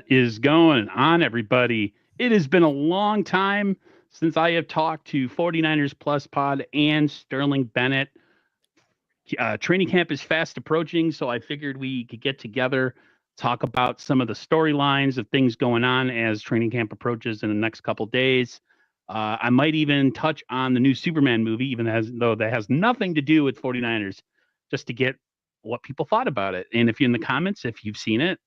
What is going on, everybody? It has been a long time since I have talked to 49ers Plus Pod and Sterling Bennett. Training camp is fast approaching, so I figured we could get together, talk about some of the storylines of things going on as training camp approaches in the next couple days. I might even touch on the new Superman movie, even though that has nothing to do with 49ers, just to get what people thought about it. And if you're in the comments, if you've seen it,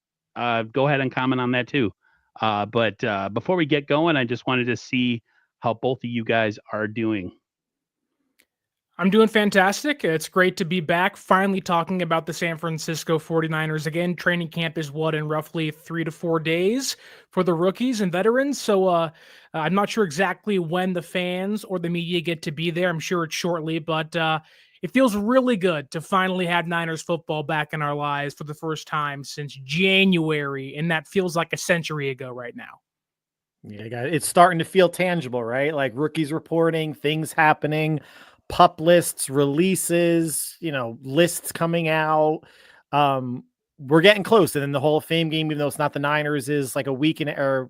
go ahead and comment on that too. But before we get going, I just wanted to see how both of you guys are doing. I'm doing fantastic. It's great to be back, finally talking about the San Francisco 49ers again. Training camp is in roughly 3 to 4 days for the rookies and veterans. So I'm not sure exactly when the fans or the media get to be there. I'm sure it's shortly, but it feels really good to finally have Niners football back in our lives for the first time since January, and that feels like a century ago right now. Yeah, it's starting to feel tangible, right? Like rookies reporting, things happening, PUP lists, releases, lists coming out. We're getting close. And then the Hall of Fame game, even though it's not the Niners, is like a week or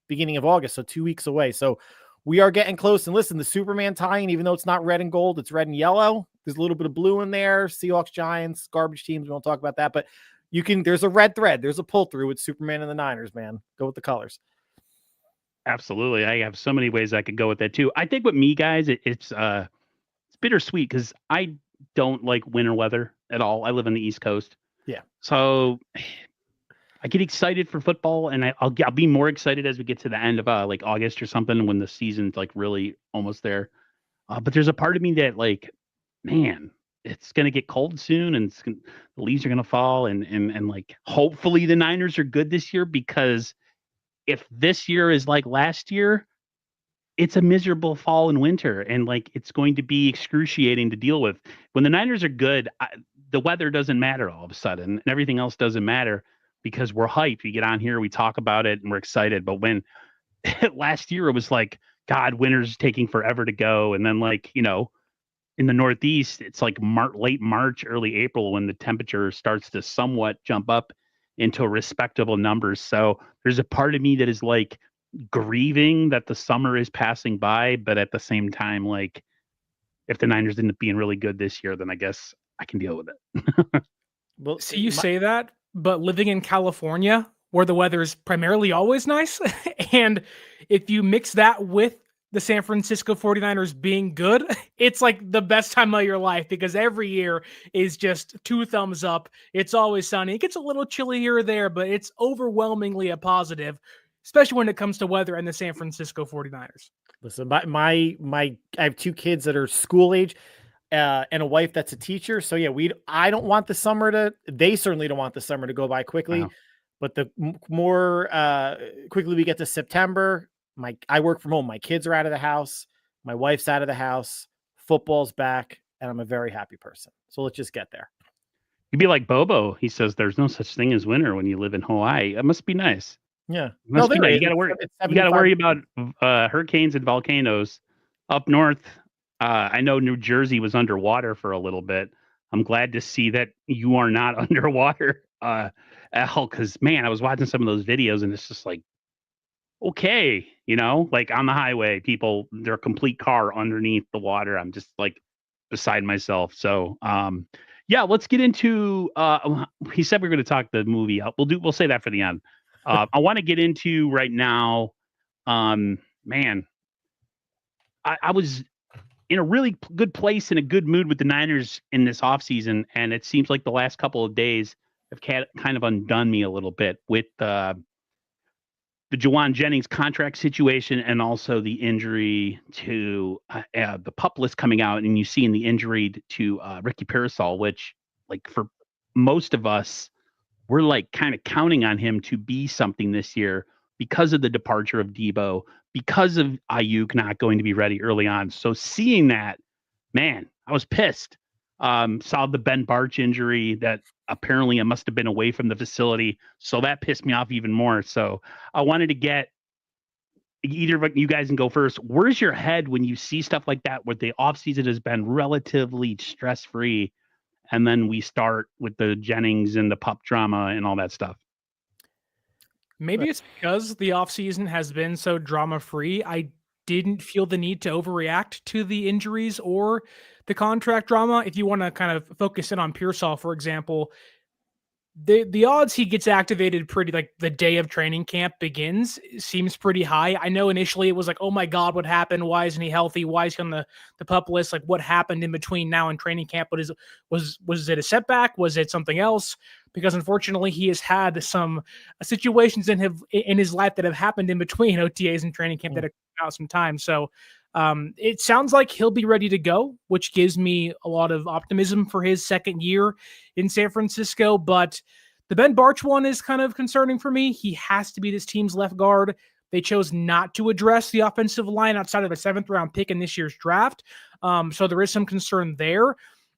beginning of August, so 2 weeks away. So we are getting close. And listen, the Superman tie-in, even though it's not red and gold, it's red and yellow. There's a little bit of blue in there. Seahawks, Giants, garbage teams. We won't talk about that, but there's a red thread. There's a pull through with Superman and the Niners, man. Go with the colors. Absolutely. I have so many ways I could go with that too. I think with me, guys, it's bittersweet because I don't like winter weather at all. I live on the East Coast. Yeah. So I get excited for football, and I'll be more excited as we get to the end of like August or something when the season's like really almost there. But there's a part of me that like, man, it's gonna get cold soon, and the leaves are gonna fall, and like hopefully the Niners are good this year, because if this year is like last year, it's a miserable fall and winter, and like it's going to be excruciating to deal with. When the Niners are good, the weather doesn't matter all of a sudden, and everything else doesn't matter because we're hyped. We get on here, we talk about it, and we're excited. But when last year it was like, God, winter's taking forever to go, and then like in the Northeast, it's like late March, early April when the temperature starts to somewhat jump up into respectable numbers. So there's a part of me that is like grieving that the summer is passing by, but at the same time, like if the Niners end up being really good this year, then I guess I can deal with it. Well, see, you say that, but living in California, where the weather is primarily always nice, and if you mix that with the San Francisco 49ers being good, it's like the best time of your life because every year is just 2 thumbs up. It's always sunny. It gets a little chilly here or there, but it's overwhelmingly a positive, especially when it comes to weather and the San Francisco 49ers. Listen, I have 2 kids that are school age and a wife that's a teacher. So yeah, I don't want the summer they certainly don't want the summer to go by quickly, but the more quickly we get to September, I work from home. My kids are out of the house. My wife's out of the house. Football's back, and I'm a very happy person. So let's just get there. You'd be like Bobo. He says there's no such thing as winter when you live in Hawaii. It must be nice. Yeah. It must be nice. You got to worry about hurricanes and volcanoes up north. I know New Jersey was underwater for a little bit. I'm glad to see that you are not underwater. Because man, I was watching some of those videos, and it's just like, okay, like on the highway, their complete car underneath the water. I'm just like beside myself. So, yeah, let's get into. He said we're going to talk the movie. We'll say that for the end. I want to get into right now. Man, I was in a really good place, in a good mood with the Niners in this offseason, and it seems like the last couple of days have kind of undone me a little bit with the Jalen Jennings contract situation, and also the injury to the PUP list coming out, and you see in the injury to Ricky Parasol, which, like, for most of us, we're like kind of counting on him to be something this year because of the departure of Debo, because of Ayuk not going to be ready early on. So seeing that, man, I was pissed. Saw the Ben Barch injury that apparently it must have been away from the facility. So that pissed me off even more. So I wanted to get either of you guys can go first. Where's your head when you see stuff like that, where the offseason has been relatively stress-free, and then we start with the Jennings and the PUP drama and all that stuff? Maybe it's because the offseason has been so drama-free. I didn't feel the need to overreact to the injuries or the contract drama. If you want to kind of focus in on Pearsall, for example, the odds he gets activated pretty like the day of training camp begins seems pretty high. I know initially it was like, oh my God, what happened? Why isn't he healthy? Why is he on the PUP list? Like what happened in between now and training camp? Was it a setback? Was it something else? Because unfortunately he has had some situations in his life that have happened in between OTAs and training camp that have come out some time. So it sounds like he'll be ready to go, which gives me a lot of optimism for his second year in San Francisco. But the Ben Barch one is kind of concerning for me. He has to be this team's left guard. They chose not to address the offensive line outside of a 7th-round pick in this year's draft. So there is some concern there.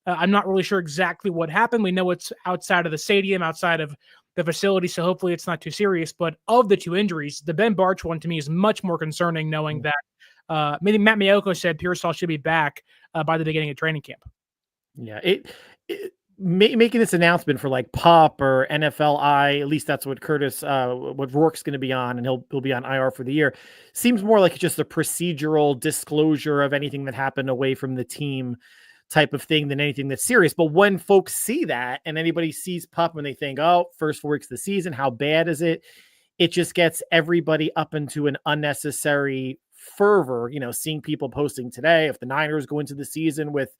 I'm not really sure exactly what happened. We know it's outside of the stadium, outside of the facility, so hopefully it's not too serious. But of the two injuries, the Ben Barch one to me is much more concerning, knowing that maybe Matt Miyoko said Pearsall should be back by the beginning of training camp. Yeah, making this announcement for like PUP or NFLI, at least that's what what Rourke's going to be on, and he'll be on IR for the year. Seems more like just a procedural disclosure of anything that happened away from the team type of thing than anything that's serious. But when folks see that and anybody sees PUP and they think, oh, first 4 weeks of the season, how bad is it? It just gets everybody up into an unnecessary fervor, seeing people posting today, if the Niners go into the season with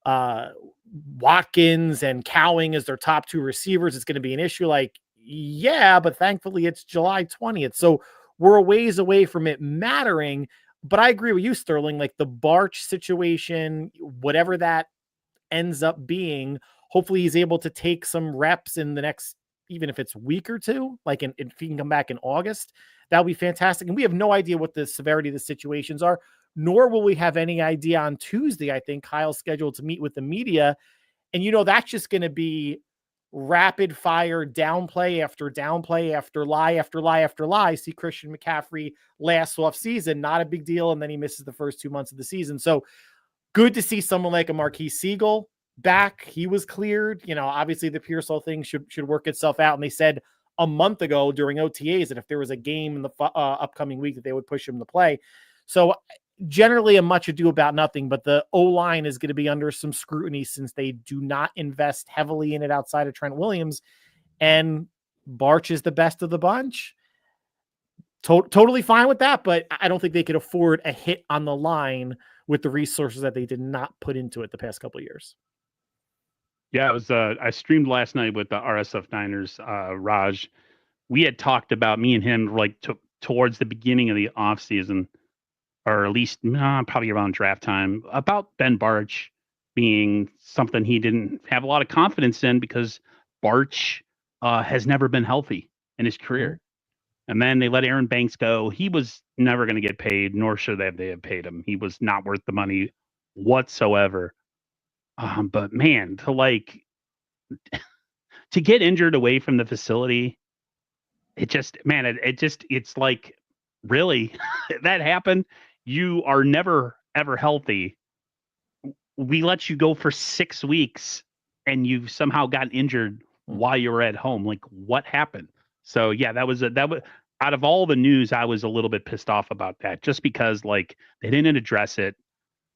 Watkins and Cowing as their top 2 receivers, it's going to be an issue. Like, yeah, but thankfully it's July 20th. So we're a ways away from it mattering. But I agree with you, Sterling, like the Barch situation, whatever that ends up being, hopefully he's able to take some reps in the next, even if it's week or two, like if he can come back in August, that'll be fantastic. And we have no idea what the severity of the situations are, nor will we have any idea on Tuesday. I think Kyle's scheduled to meet with the media, and that's just going to be rapid fire downplay after downplay after lie after lie after lie. See Christian McCaffrey last off season, not a big deal, and then he misses the first 2 months of the season. So good to see someone like a Marquise Siegel back. He was cleared. Obviously the Pearsall thing should work itself out. And they said a month ago during OTAs that if there was a game in the upcoming week that they would push him to play. So generally a much ado about nothing, but the O-line is going to be under some scrutiny since they do not invest heavily in it outside of Trent Williams, and Barch is the best of the bunch. Totally fine with that, but I don't think they could afford a hit on the line with the resources that they did not put into it the past couple of years. Yeah, it was. I streamed last night with the RSF Niners, Raj. We had talked about, me and him, like towards the beginning of the offseason, or at least probably around draft time, about Ben Barch being something he didn't have a lot of confidence in because Barch has never been healthy in his career. And then they let Aaron Banks go. He was never going to get paid, nor should they have paid him. He was not worth the money whatsoever. But man, to get injured away from the facility, it's like, really, that happened? You are never, ever healthy. We let you go for 6 weeks and you somehow got injured while you were at home. Like, what happened? So yeah, that was out of all the news, I was a little bit pissed off about that, just because like they didn't address it.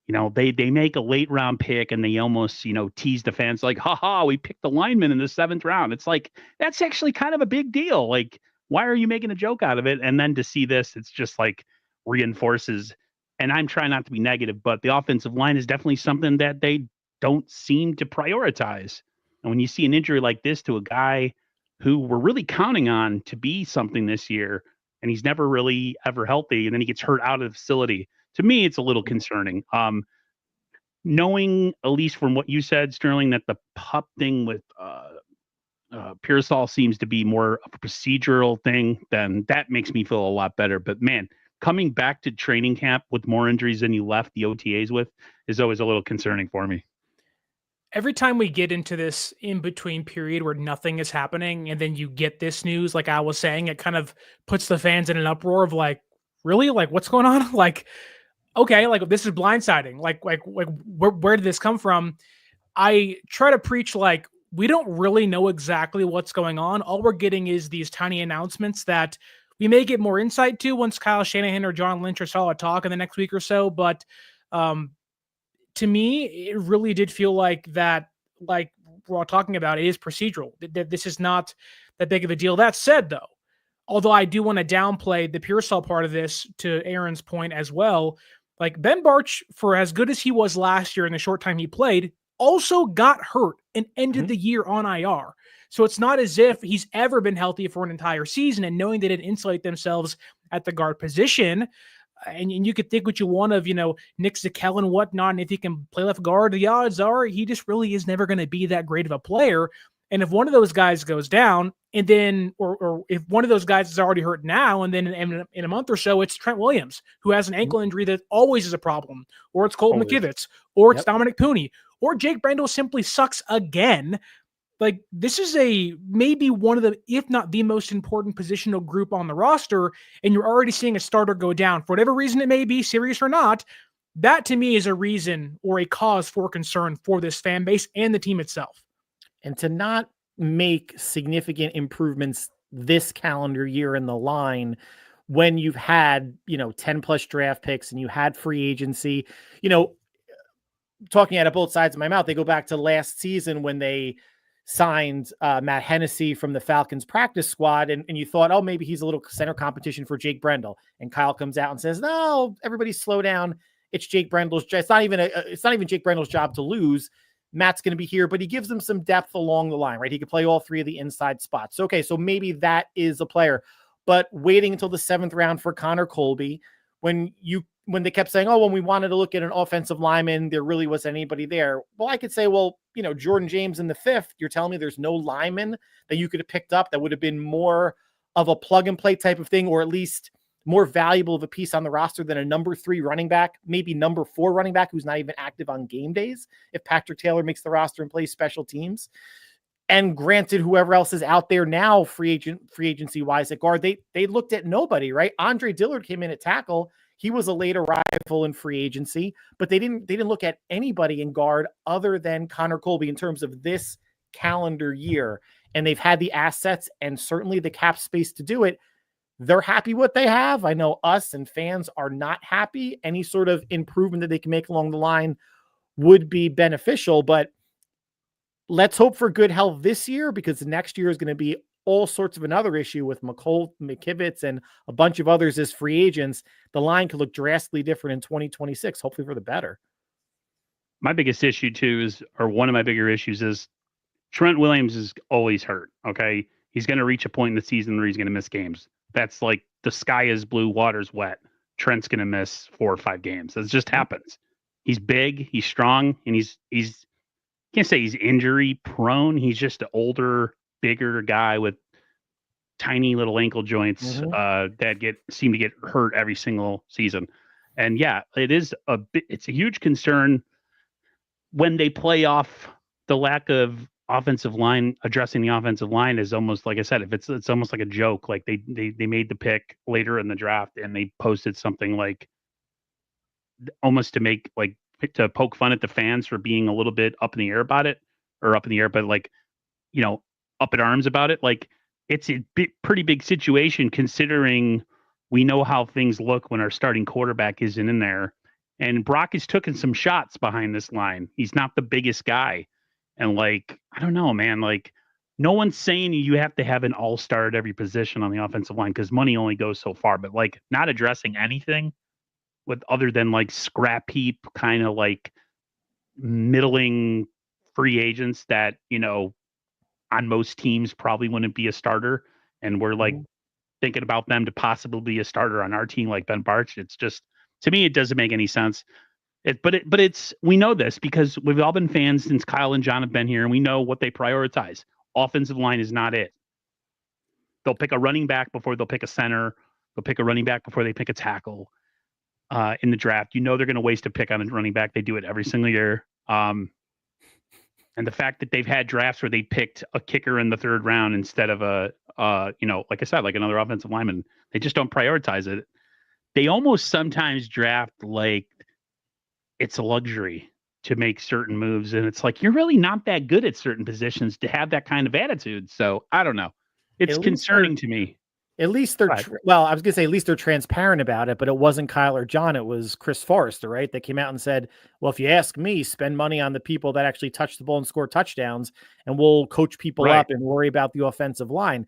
They make a late round pick and they almost, tease the fans like, haha, we picked the lineman in the 7th round. It's like, that's actually kind of a big deal. Like, why are you making a joke out of it? And then to see this, it's just like reinforces, and I'm trying not to be negative, but the offensive line is definitely something that they don't seem to prioritize. And when you see an injury like this to a guy who we're really counting on to be something this year, and he's never really ever healthy, and then he gets hurt out of the facility, to me, it's a little concerning. Knowing, at least from what you said, Sterling, that the PUP thing with Pearsall seems to be more of a procedural thing, then that makes me feel a lot better. But man, coming back to training camp with more injuries than you left the OTAs with is always a little concerning for me. Every time we get into this in-between period where nothing is happening and then you get this news, like I was saying, it kind of puts the fans in an uproar of like, really? Like, what's going on? Like, okay, like this is blindsiding. Like where did this come from? I try to preach like we don't really know exactly what's going on. All we're getting is these tiny announcements that we may get more insight to once Kyle Shanahan or John Lynch or Solid talk in the next week or so. But to me, it really did feel like that, like we're all talking about, it is procedural. This is not that big of a deal. That said, though, although I do want to downplay the Pearsall part of this, to Aaron's point as well, like Ben Barch, for as good as he was last year in the short time he played, also got hurt and ended the year on IR. So it's not as if he's ever been healthy for an entire season, and knowing they didn't insulate themselves at the guard position. And you could think what you want of, Nick Zakelj and whatnot, and if he can play left guard, the odds are he just really is never going to be that great of a player. And if one of those guys goes down, and then, or if one of those guys is already hurt now, and then in a month or so, it's Trent Williams, who has an ankle injury that always is a problem, or it's Colton McKivitz, or it's Dominic Pooney, or Jake Brendel simply sucks again. Like, this is maybe one of the, if not the most important positional group on the roster, and you're already seeing a starter go down for whatever reason it may be, serious or not. That to me is a reason or a cause for concern for this fan base and the team itself. And to not make significant improvements this calendar year in the line when you've had, 10 plus draft picks and you had free agency, talking out of both sides of my mouth, they go back to last season when they signed Matt Hennessy from the Falcons practice squad. And you thought, oh, maybe he's a little center competition for Jake Brendel. And Kyle comes out and says, no, everybody slow down. It's Jake Brendel's. It's not even Jake Brendel's job to lose. Matt's going to be here, but he gives them some depth along the line, right? He could play all three of the inside spots. Okay, so maybe that is a player. But waiting until the 7th round for Connor Colby, when they kept saying, oh, when we wanted to look at an offensive lineman, there really wasn't anybody there. Well, I could say, well, Jordan James in the 5th, you're telling me there's no lineman that you could have picked up that would have been more of a plug and play type of thing, or at least more valuable of a piece on the roster than a number 3 running back, maybe number 4 running back who's not even active on game days if Patrick Taylor makes the roster and plays special teams. And granted, whoever else is out there now, free agency wise at guard, they looked at nobody, right? Andre Dillard came in at tackle. He was a late arrival in free agency, but they didn't look at anybody in guard other than Connor Colby in terms of this calendar year. And they've had the assets and certainly the cap space to do it. They're happy what they have. I know us and fans are not happy. Any sort of improvement that they can make along the line would be beneficial, but let's hope for good health this year, because next year is going to be all sorts of another issue with McKivitz and a bunch of others as free agents. The line could look drastically different in 2026, hopefully for the better. My biggest issue too one of my bigger issues is Trent Williams is always hurt. Okay. He's going to reach a point in the season where he's going to miss games. That's like the sky is blue, water's wet. Trent's going to miss 4 or 5 games. That just happens. He's big, he's strong, and he's can't say he's injury prone. He's just an older, bigger guy with tiny little ankle joints that seem to get hurt every single season. And yeah, it's a huge concern when they play off the lack of offensive line. Addressing the offensive line is almost, like I said, if it's almost like a joke. Like they made the pick later in the draft and they posted something like almost to poke fun at the fans for being a little bit up in the air about it, or up in the air, but up in arms about it. Like, it's a pretty big situation considering we know how things look when our starting quarterback isn't in there. And Brock has taken some shots behind this line. He's not the biggest guy. And I don't know, man, no one's saying you have to have an all-star at every position on the offensive line because money only goes so far, but not addressing anything with other than scrap heap kind of middling free agents that, on most teams probably wouldn't be a starter. And we're thinking about them to possibly be a starter on our team, like Ben Barch. It's just, to me, it doesn't make any sense. We know this because we've all been fans since Kyle and John have been here, and we know what they prioritize. Offensive line is not it. They'll pick a running back before they'll pick a center. They'll pick a running back before they pick a tackle in the draft. They're going to waste a pick on a running back. They do it every single year. And the fact that they've had drafts where they picked a kicker in the 3rd round instead of like I said, another offensive lineman, they just don't prioritize it. They almost sometimes draft like it's a luxury. to make certain moves. And it's like, you're really not that good at certain positions to have that kind of attitude. So I don't know. It's concerning to me. At least they're well, I was gonna say at least they're transparent about it, but it wasn't Kyle or John, it was Chris Forrester, right? That came out and said, well, if you ask me, spend money on the people that actually touch the ball and score touchdowns, and we'll coach people up and worry about the offensive line,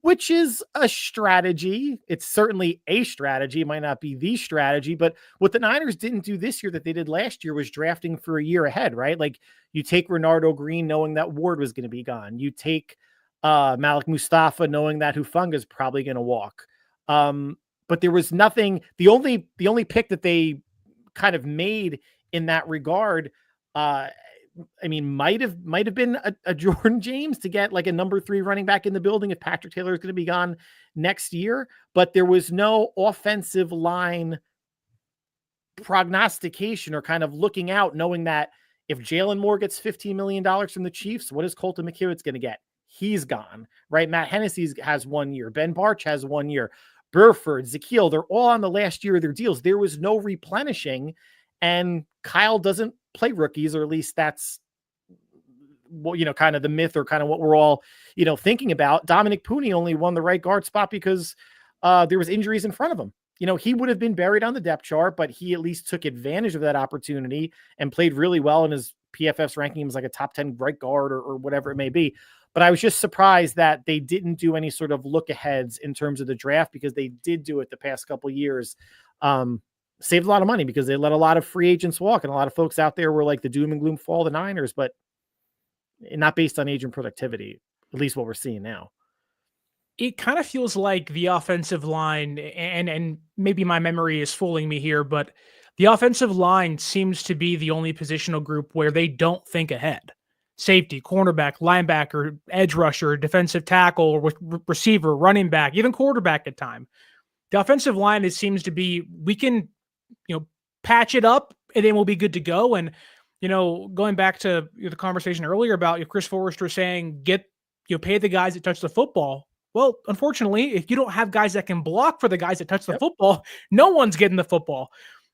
which is a strategy. It's certainly a strategy. It might not be the strategy, but what the Niners didn't do this year that they did last year was drafting for a year ahead, right? Like you take Renardo Green knowing that Ward was going to be gone. You take Malik Mustafa knowing that Hufanga is probably going to walk. But there was nothing. The only pick that they kind of made in that regard, I mean, might have been a Jordan James to get like a number 3 running back in the building if Patrick Taylor is going to be gone next year. But there was no offensive line prognostication or kind of looking out, knowing that if Jalen Moore gets $15 million from the Chiefs, what is Colton McKivitz going to get? He's gone, right? Matt Hennessy has 1 year. Ben Barch has 1 year. Burford, Zakeel, they're all on the last year of their deals. There was no replenishing, and Kyle doesn't play rookies, or at least that's what, kind of the myth or kind of what we're all, thinking about. Dominic Pooney only won the right guard spot because there was injuries in front of him. He would have been buried on the depth chart, but he at least took advantage of that opportunity and played really well in his PFF's ranking. He was like a top 10 right guard or whatever it may be. But I was just surprised that they didn't do any sort of look aheads in terms of the draft, because they did do it the past couple of years. Saved a lot of money because they let a lot of free agents walk, and a lot of folks out there were like the doom and gloom fall of the Niners, but not based on agent productivity, at least what we're seeing now. It kind of feels like the offensive line, and maybe my memory is fooling me here, but the offensive line seems to be the only positional group where they don't think ahead. Safety, cornerback, linebacker, edge rusher, defensive tackle, receiver, running back, even quarterback at time. The offensive line, it seems to be, we can, patch it up and then we'll be good to go. And, going back to the conversation earlier about Chris Forrester saying, pay the guys that touch the football. Well, unfortunately, if you don't have guys that can block for the guys that touch the football, no one's getting the football.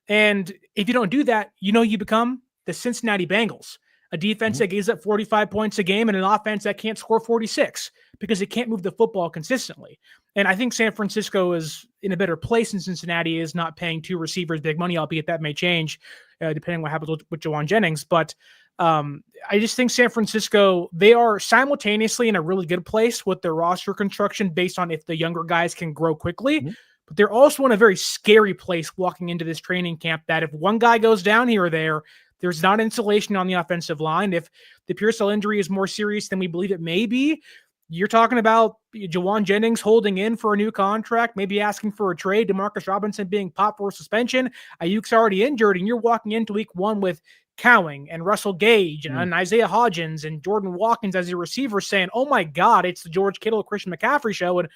And if you don't do that, you become the Cincinnati Bengals, a defense that gives up 45 points a game and an offense that can't score 46 because it can't move the football consistently. And I think San Francisco is in a better place than Cincinnati is, not paying 2 receivers big money, albeit that may change depending on what happens with Jalen Jennings. But I just think San Francisco, they are simultaneously in a really good place with their roster construction based on if the younger guys can grow quickly. But they're also in a very scary place walking into this training camp, that if one guy goes down here or there, there's not insulation on the offensive line. If the Pearsall injury is more serious than we believe it may be, you're talking about Jalen Jennings holding in for a new contract, maybe asking for a trade, Demarcus Robinson being popped for suspension, Ayuk's already injured, and you're walking into week 1 with Cowing and Russell Gage and Isaiah Hodgins and Jordan Watkins as your receiver saying, oh my God, it's the George Kittle, Christian McCaffrey show. And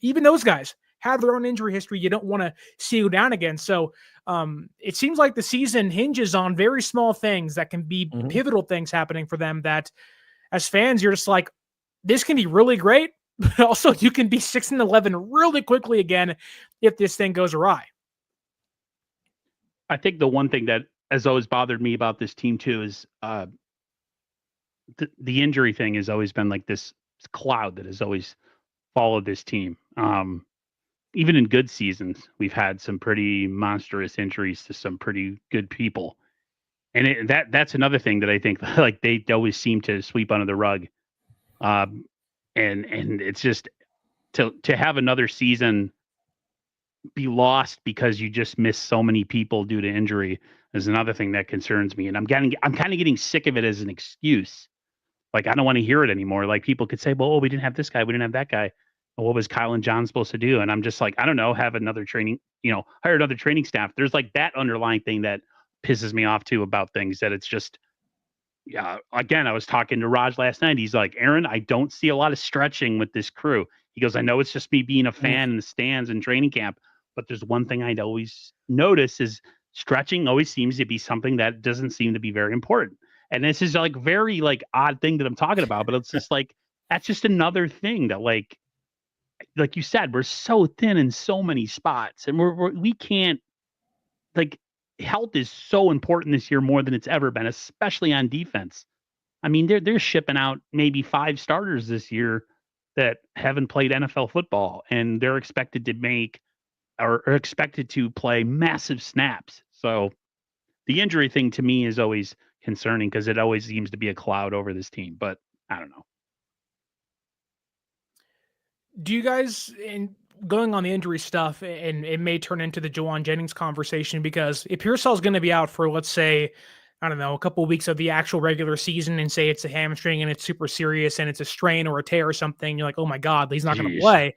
even those guys have their own injury history. You don't want to see you down again. So it seems like the season hinges on very small things that can be pivotal things happening for them, that as fans, you're just like, this can be really great, but also you can be 6-11 really quickly again if this thing goes awry. I think the one thing that has always bothered me about this team too is the injury thing has always been like this cloud that has always followed this team. Even in good seasons, we've had some pretty monstrous injuries to some pretty good people. And that's another thing that I think like they always seem to sweep under the rug. And it's just to have another season be lost because you just miss so many people due to injury is another thing that concerns me. And I'm kind of getting sick of it as an excuse. Like, I don't want to hear it anymore. Like, people could say, well, we didn't have this guy, we didn't have that guy. What was Kyle and John supposed to do? And I'm just like, I don't know, have another training, hire another training staff. There's like that underlying thing that pisses me off too about things, that it's just, again, I was talking to Raj last night. He's like, Aaron, I don't see a lot of stretching with this crew. He goes, I know it's just me being a fan in the stands and training camp, but there's one thing I'd always notice is stretching always seems to be something that doesn't seem to be very important. And this is like very like odd thing that I'm talking about, but it's just like, that's just another thing that like you said, we're so thin in so many spots, and we can't, like, health is so important this year more than it's ever been, especially on defense. I mean, they're shipping out maybe 5 starters this year that haven't played NFL football, and they're expected to make or are expected to play massive snaps. So the injury thing to me is always concerning because it always seems to be a cloud over this team. But I don't know. Do you guys, in going on the injury stuff, and it may turn into the Jalen Jennings conversation, because if Pearsall is going to be out for, let's say, I don't know, a couple of weeks of the actual regular season, and say it's a hamstring and it's super serious and it's a strain or a tear or something, you're like, oh my God, he's not going to play.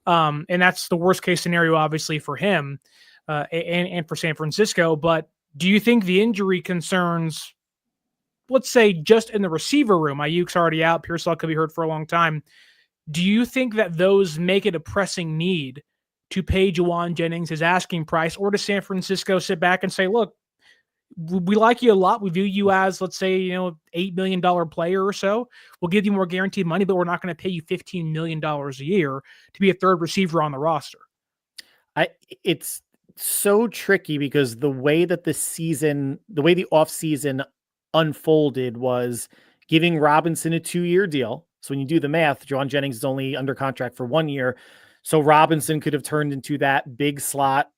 And that's the worst case scenario, obviously, for him and for San Francisco. But do you think the injury concerns, let's say, just in the receiver room, Ayuk's already out, Pearsall could be hurt for a long time, do you think that those make it a pressing need to pay Jalen Jennings his asking price, or does San Francisco sit back and say, look, we like you a lot. We view you as, let's say, $8 million player or so. We'll give you more guaranteed money, but we're not going to pay you $15 million a year to be a third receiver on the roster. It's so tricky because the way that the offseason unfolded was giving Robinson a 2-year deal. So when you do the math, Jalen Jennings is only under contract for 1 year. So Robinson could have turned into that big slot,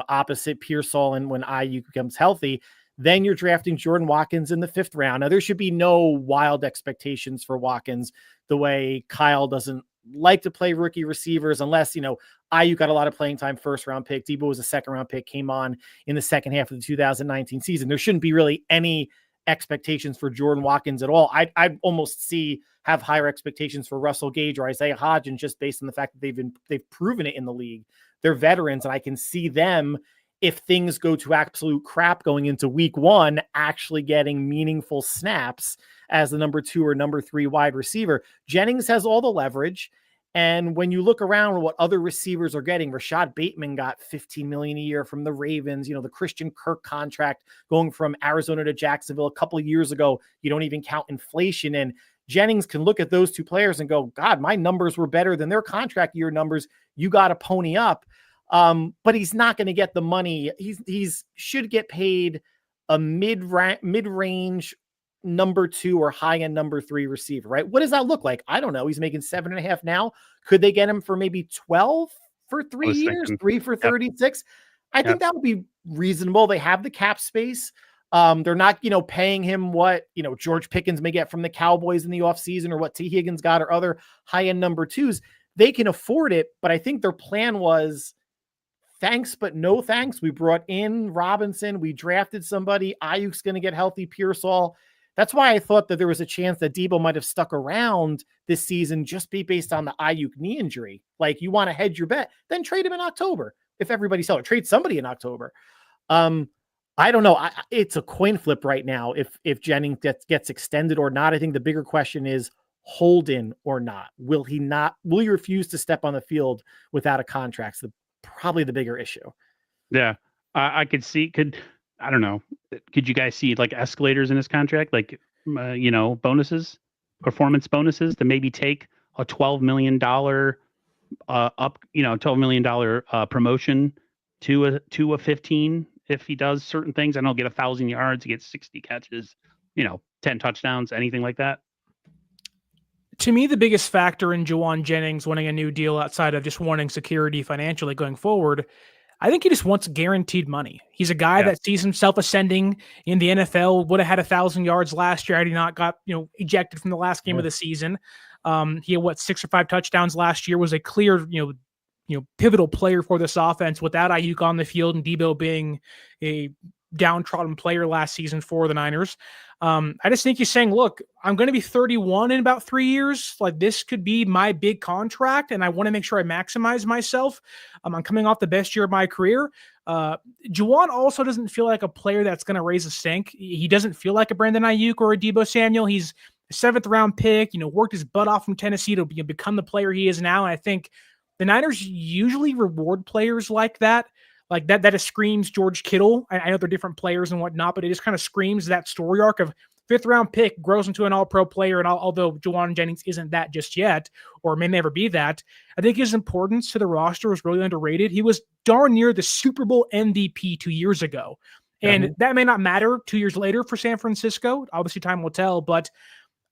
opposite Pearsall, and when Ayuk becomes healthy, then you're drafting Jordan Watkins in the 5th round. Now, there should be no wild expectations for Watkins, the way Kyle doesn't like to play rookie receivers unless, Ayuk got a lot of playing time, 1st round pick. Debo was a 2nd round pick, came on in the second half of the 2019 season. There shouldn't be really any expectations for Jordan Watkins at all. I'd almost have higher expectations for Russell Gage or Isaiah Hodgins, just based on the fact that they've proven it in the league. They're veterans, and I can see them, if things go to absolute crap going into week 1, actually getting meaningful snaps as the number 2 or number 3 wide receiver. Jennings has all the leverage. And when you look around what other receivers are getting, Rashad Bateman got $15 million a year from the Ravens, the Christian Kirk contract going from Arizona to Jacksonville a couple of years ago. You don't even count inflation in. Jennings can look at those 2 players and go, God, my numbers were better than their contract year numbers. You got to pony up. But he's not going to get the money. He's should get paid a mid-range number 2 or high-end number 3 receiver, right? What does that look like? I don't know. He's making 7.5 now. Could they get him for maybe 12 for 3 years, 3 for 36? I think that would be reasonable. They have the cap space. They're not, paying him what, George Pickens may get from the Cowboys in the offseason, or what T. Higgins got, or other high-end number 2s. They can afford it, but I think their plan was, thanks, but no thanks. We brought in Robinson. We drafted somebody. Ayuk's going to get healthy. Pearsall. That's why I thought that there was a chance that Debo might have stuck around this season, just based on the Ayuk knee injury. Like, you want to hedge your bet, then trade him in October. If everybody's selling, trade somebody in October. I don't know. It's a coin flip right now if Jennings gets extended or not. I think the bigger question is Holden or not. Will he refuse to step on the field without a contract? It's probably the bigger issue. Yeah. I could see, I don't know. Could you guys see like escalators in his contract? Like, bonuses, performance bonuses, to maybe take a $12 million $12 million promotion to a 15 if he does certain things. I don't get 1,000 yards, he gets 60 catches, 10 touchdowns, anything like that. To me, the biggest factor in Jalen Jennings winning a new deal, outside of just wanting security financially going forward, I think he just wants guaranteed money. He's a guy that sees himself ascending in the NFL. Would have had 1,000 yards last year had he not got ejected from the last game of the season. He had 6 or 5 touchdowns last year. Was a clear pivotal player for this offense without Ayuk on the field and Debo being a downtrodden player last season for the Niners. I just think he's saying, look, I'm going to be 31 in about 3 years. Like, this could be my big contract, and I want to make sure I maximize myself. I'm coming off the best year of my career. Juwan also doesn't feel like a player that's going to raise a stink. He doesn't feel like a Brandon Ayuk or a Debo Samuel. He's a 7th round pick, worked his butt off from Tennessee to become the player he is now. And I think the Niners usually reward players like that. Like that just screams George Kittle. I know they're different players and whatnot, but it just kind of screams that story arc of 5th round pick grows into an all-pro player. And although Jalen Jennings isn't that just yet, or may never be that, I think his importance to the roster was really underrated. He was darn near the Super Bowl MVP 2 years ago. And that may not matter 2 years later for San Francisco. Obviously, time will tell. But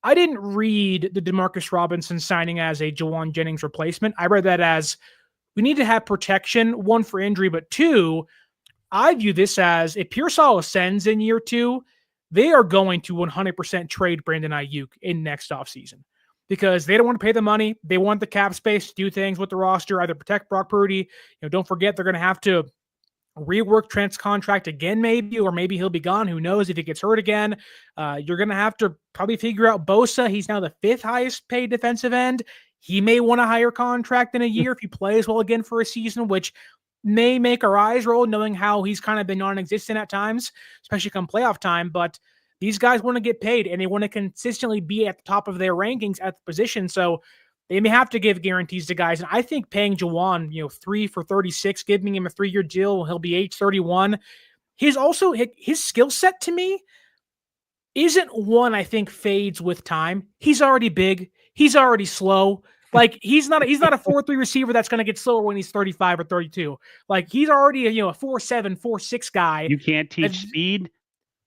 I didn't read the Demarcus Robinson signing as a Jalen Jennings replacement. I read that as we need to have protection, one, for injury, but two, I view this as if Pearsall ascends in year 2, they are going to 100% trade Brandon Ayuk in next offseason because they don't want to pay the money. They want the cap space to do things with the roster, either protect Brock Purdy. Don't forget they're going to have to rework Trent's contract again, maybe, or maybe he'll be gone. Who knows if he gets hurt again? You're going to have to probably figure out Bosa. He's now the 5th highest paid defensive end. He may want a higher contract in a year if he plays well again for a season, which may make our eyes roll knowing how he's kind of been non-existent at times, especially come playoff time. But these guys want to get paid and they want to consistently be at the top of their rankings at the position. So they may have to give guarantees to guys. And I think paying Juwan, 3 for $36, giving him a 3-year deal, he'll be age 31. His skill set to me isn't one I think fades with time. He's already big. He's already slow. Like he's not a 4-3 receiver that's going to get slower when he's 35 or 32. Like he's already a 4-7, 4-6 guy. You can't teach speed,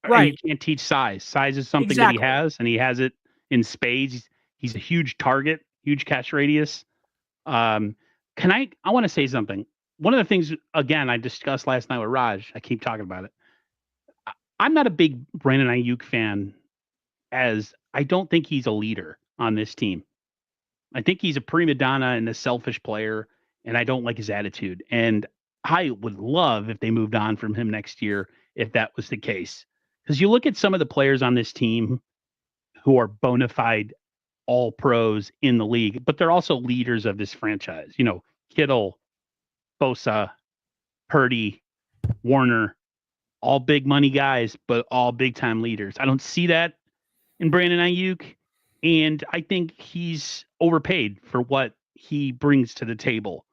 right? You can't teach size. Size is something that he has, and he has it in spades. He's a huge target, huge catch radius. I want to say something. One of the things, again, I discussed last night with Raj. I keep talking about it. I'm not a big Brandon Ayuk fan, as I don't think he's a leader on this team. I think he's a prima donna and a selfish player, and I don't like his attitude. And I would love if they moved on from him next year if that was the case. Because you look at some of the players on this team who are bona fide all pros in the league, but they're also leaders of this franchise. Kittle, Bosa, Purdy, Warner, all big money guys, but all big time leaders. I don't see that in Brandon Ayuk. And I think he's overpaid for what he brings to the table.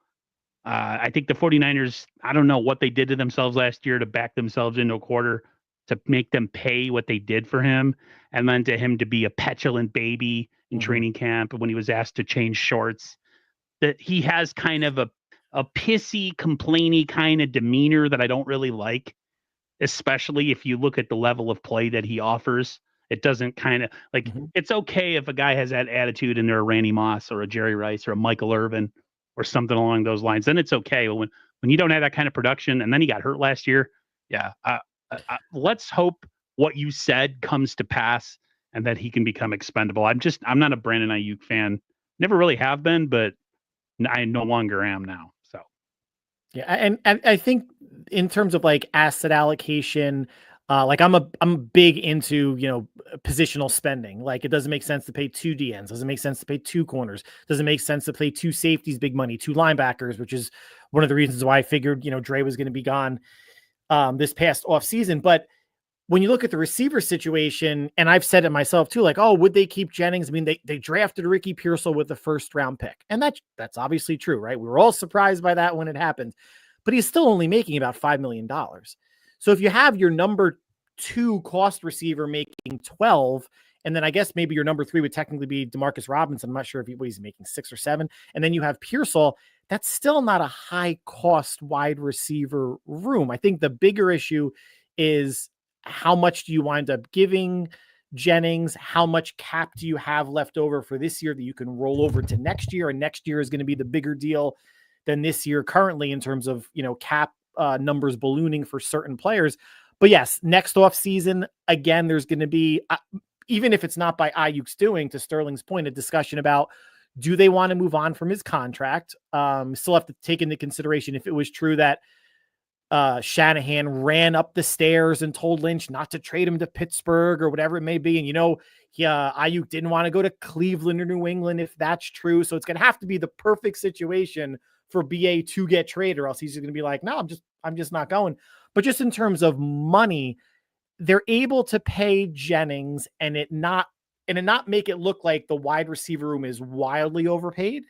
I think the 49ers, I don't know what they did to themselves last year to back themselves into a quarter to make them pay what they did for him. And then to him to be a petulant baby in training camp when he was asked to change shorts, that he has kind of a pissy, complainy kind of demeanor that I don't really like, especially if you look at the level of play that he offers. It doesn't kind of like it's okay if a guy has that attitude and they're a Randy Moss or a Jerry Rice or a Michael Irvin or something along those lines. Then it's okay. But when you don't have that kind of production and then he got hurt last year, let's hope what you said comes to pass and that he can become expendable. I'm not a Brandon Ayuk fan. Never really have been, but I no longer am now. So yeah, and I think in terms of like asset allocation. I'm big into, positional spending. Like it doesn't make sense to pay 2 DNs. Doesn't make sense to pay 2 corners. Doesn't make sense to pay 2 safeties, big money, 2 linebackers, which is one of the reasons why I figured, Dre was going to be gone this past off season. But when you look at the receiver situation, and I've said it myself too, like, would they keep Jennings? I mean, they drafted Ricky Pearsall with the 1st round pick. And that's obviously true, right? We were all surprised by that when it happened, but he's still only making about $5 million. So if you have your number 2 cost receiver making 12, and then I guess maybe your number 3 would technically be Demarcus Robinson. I'm not sure if he's making 6 or 7. And then you have Pearsall. That's still not a high cost wide receiver room. I think the bigger issue is how much do you wind up giving Jennings? How much cap do you have left over for this year that you can roll over to next year? And next year is going to be the bigger deal than this year currently in terms of, cap numbers ballooning for certain players. But yes, next off season, again, there's going to be, even if it's not by Ayuk's doing, to Sterling's point, a discussion about, do they want to move on from his contract? Still have to take into consideration if it was true that Shanahan ran up the stairs and told Lynch not to trade him to Pittsburgh or whatever it may be. And, Ayuk didn't want to go to Cleveland or New England if that's true. So it's going to have to be the perfect situation for BA to get traded, or else he's going to be like, no, I'm just not going. But just in terms of money, they're able to pay Jennings and it not make it look like the wide receiver room is wildly overpaid.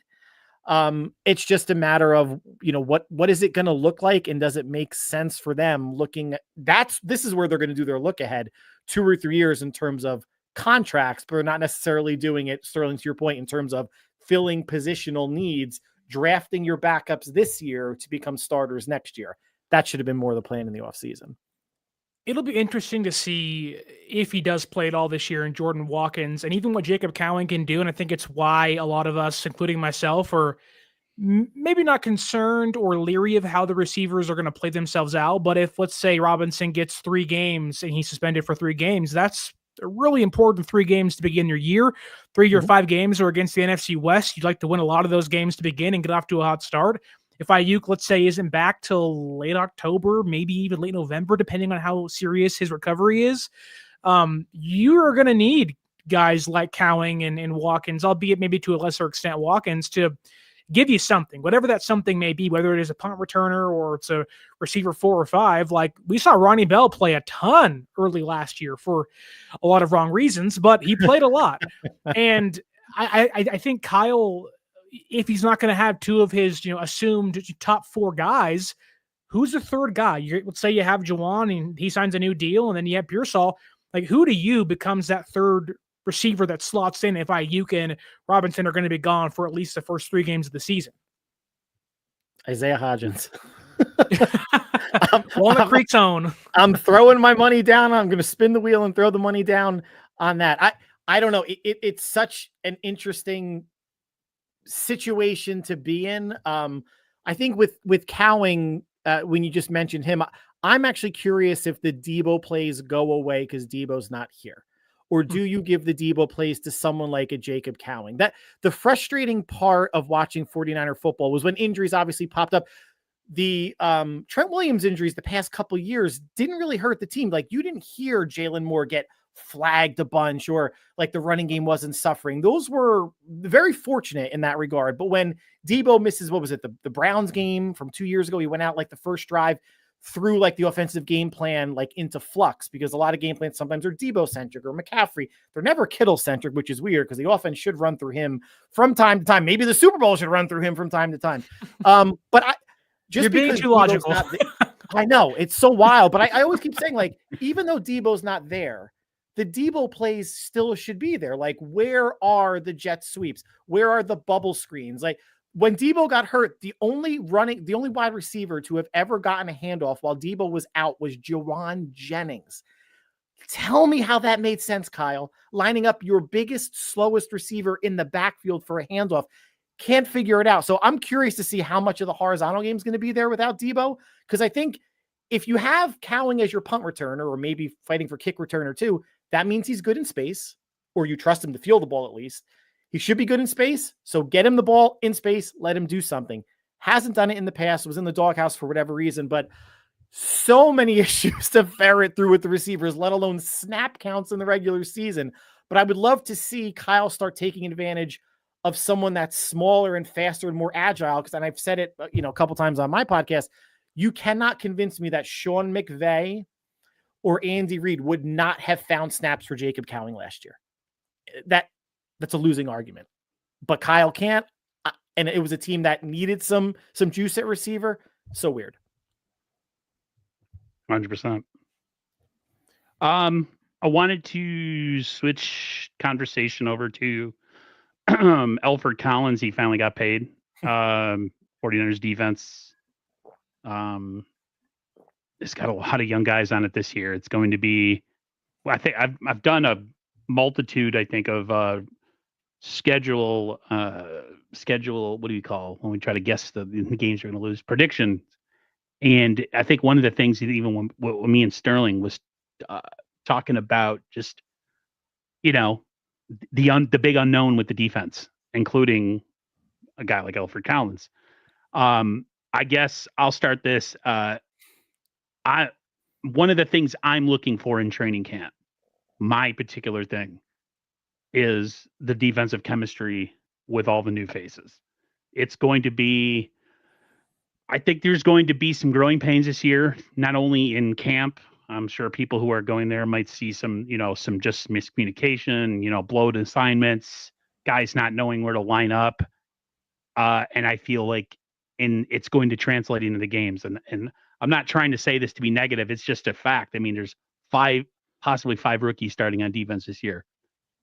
It's just a matter of, what is it going to look like? And does it make sense for them looking at this is where they're going to do their look ahead 2 or 3 years in terms of contracts, but they're not necessarily doing it, Sterling, to your point, in terms of filling positional needs, drafting your backups this year to become starters next year. That should have been more of the plan in the offseason. It'll be interesting to see if he does play at all this year, and Jordan Watkins, and even what Jacob Cowing can do. And I think it's why a lot of us, including myself, are maybe not concerned or leery of how the receivers are going to play themselves out. But if, let's say, Robinson gets 3 games and he's suspended for 3 games, that's a really important 3 games to begin your year. 3 of your 5 games are against the NFC West. You'd like to win a lot of those games to begin and get off to a hot start. If Ayuk, let's say, isn't back till late October, maybe even late November, depending on how serious his recovery is, you are going to need guys like Cowing and Watkins, albeit maybe to a lesser extent Watkins, to give you something, whatever that something may be, whether it is a punt returner or it's a receiver 4 or 5. Like, we saw Ronnie Bell play a ton early last year for a lot of wrong reasons, but he played a lot. And I think Kyle, if he's not going to have 2 of his, assumed top 4 guys, who's the third guy? Let's say you have Juwan and he signs a new deal, and then you have Pearsall. Like, who to you becomes that third receiver that slots in if Ayuk and Robinson are going to be gone for at least the first 3 games of the season? Isaiah Hodgins. Walnut Creek's own. I'm throwing my money down. I'm going to spin the wheel and throw the money down on that. I don't know. It's such an interesting situation to be in. I think with Cowing, when you just mentioned him, I'm actually curious if the Debo plays go away because Debo's not here. Or do you give the Debo plays to someone like a Jacob Cowing? That the frustrating part of watching 49er football was when injuries obviously popped up. The Trent Williams injuries the past couple years didn't really hurt the team. Like, you didn't hear Jalen Moore get flagged a bunch, or like the running game wasn't suffering. Those were very fortunate in that regard. But when Debo misses, what was it, the Browns game from 2 years ago, he went out like the first drive, threw like the offensive game plan like into flux, because a lot of game plans sometimes are Debo centric or McCaffrey. They're never Kittle centric, which is weird because the offense should run through him from time to time. Maybe the Super Bowl should run through him from time to time. But you're being too logical. I know, it's so wild, but I always keep saying, like, even though Debo's not there, the Debo plays still should be there. Like, where are the jet sweeps? Where are the bubble screens? Like, when Debo got hurt, the only wide receiver to have ever gotten a handoff while Debo was out was Jalen Jennings. Tell me how that made sense, Kyle. Lining up your biggest, slowest receiver in the backfield for a handoff. Can't figure it out. So I'm curious to see how much of the horizontal game is going to be there without Debo, because I think if you have Cowing as your punt returner, or maybe fighting for kick returner too, that means he's good in space, or you trust him to field the ball at least. He should be good in space, so get him the ball in space, let him do something. Hasn't done it in the past, was in the doghouse for whatever reason, but so many issues to ferret through with the receivers, let alone snap counts in the regular season. But I would love to see Kyle start taking advantage of someone that's smaller and faster and more agile, because, and I've said it a couple times on my podcast, you cannot convince me that Sean McVay or Andy Reid would not have found snaps for Jacob Cowing last year. That's a losing argument, but Kyle can't. And it was a team that needed some juice at receiver. So weird. 100%. I wanted to switch conversation over to Alfred Collins. He finally got paid. 49ers defense. It's got a lot of young guys on it this year. It's going to be, I think I've done a multitude, I think, of schedule, what do you call when we try to guess the games you're going to lose, prediction. And I think one of the things that even when me and Sterling was talking about, just, the big unknown with the defense, including a guy like Alfred Collins. I guess I'll start this. One of the things I'm looking for in training camp, my particular thing, is the defensive chemistry with all the new faces. It's going to be, I think there's going to be some growing pains this year, not only in camp. I'm sure people who are going there might see some just miscommunication, bloated assignments, guys not knowing where to line up. And I feel like it's going to translate into the games. And I'm not trying to say this to be negative. It's just a fact. I mean, there's possibly five rookies starting on defense this year.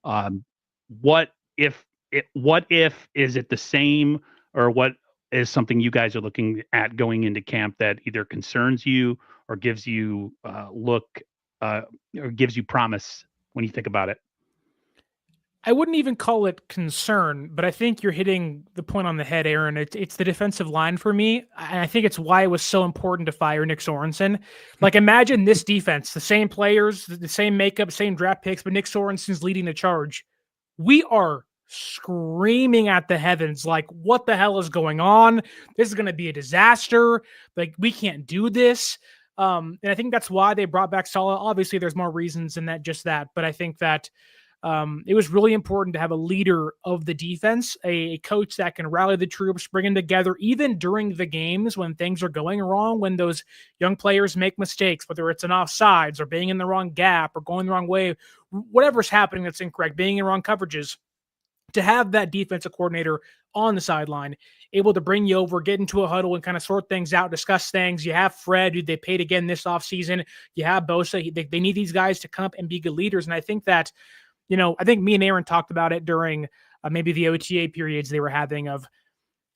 What if is it the same, or what is something you guys are looking at going into camp that either concerns you or gives you look or gives you promise when you think about it? I wouldn't even call it concern, but I think you're hitting the point on the head, Aaron. It's the defensive line for me. And I think it's why it was so important to fire Nick Sorensen. Like, imagine this defense, the same players, the same makeup, same draft picks, but Nick Sorensen's leading the charge. We are screaming at the heavens, like, what the hell is going on? This is going to be a disaster. Like, we can't do this. And I think that's why they brought back Saleh. Obviously, there's more reasons than that, just that. But I think that it was really important to have a leader of the defense, a coach that can rally the troops, bring them together, even during the games when things are going wrong, when those young players make mistakes, whether it's an offsides or being in the wrong gap or going the wrong way, whatever's happening that's incorrect, being in wrong coverages. To have that defensive coordinator on the sideline, able to bring you over, get into a huddle and kind of sort things out, discuss things. You have Fred, who they paid again this offseason. You have Bosa. They need these guys to come up and be good leaders. And I think that, I think me and Aaron talked about it during maybe the OTA periods they were having of,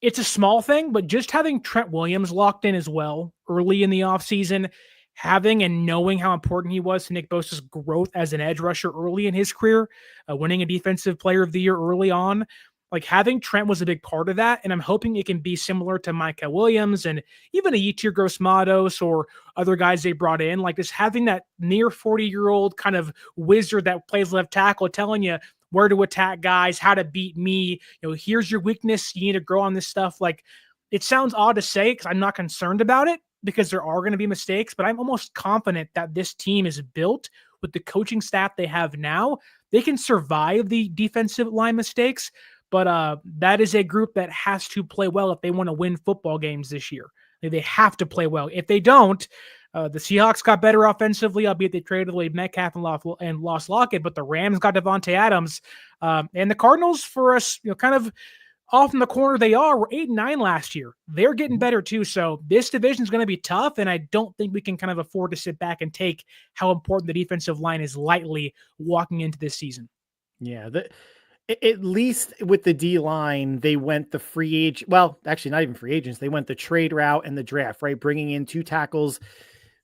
it's a small thing, but just having Trent Williams locked in as well early in the offseason, having and knowing how important he was to Nick Bosa's growth as an edge rusher early in his career, winning a defensive player of the year early on, like having Trent was a big part of that. And I'm hoping it can be similar to Micah Williams and even a Yetur Gross-Matos or other guys they brought in, like just having that near 40-year-old kind of wizard that plays left tackle telling you where to attack guys, how to beat me, here's your weakness. You need to grow on this stuff. Like, it sounds odd to say because I'm not concerned about it, because there are going to be mistakes, but I'm almost confident that this team is built with the coaching staff they have now. They can survive the defensive line mistakes, but that is a group that has to play well if they want to win football games this year. They have to play well. If they don't, the Seahawks got better offensively, albeit they traded away Metcalf and lost Lockett, but the Rams got Devontae Adams, and the Cardinals, for us, kind of off in the corner they were 8-9 last year. They're getting better too. So this division is going to be tough, and I don't think we can kind of afford to sit back and take how important the defensive line is lightly walking into this season. Yeah, at least with the D-line, they went the free agent. Well, actually, not even free agents. They went the trade route and the draft, right? Bringing in 2 tackles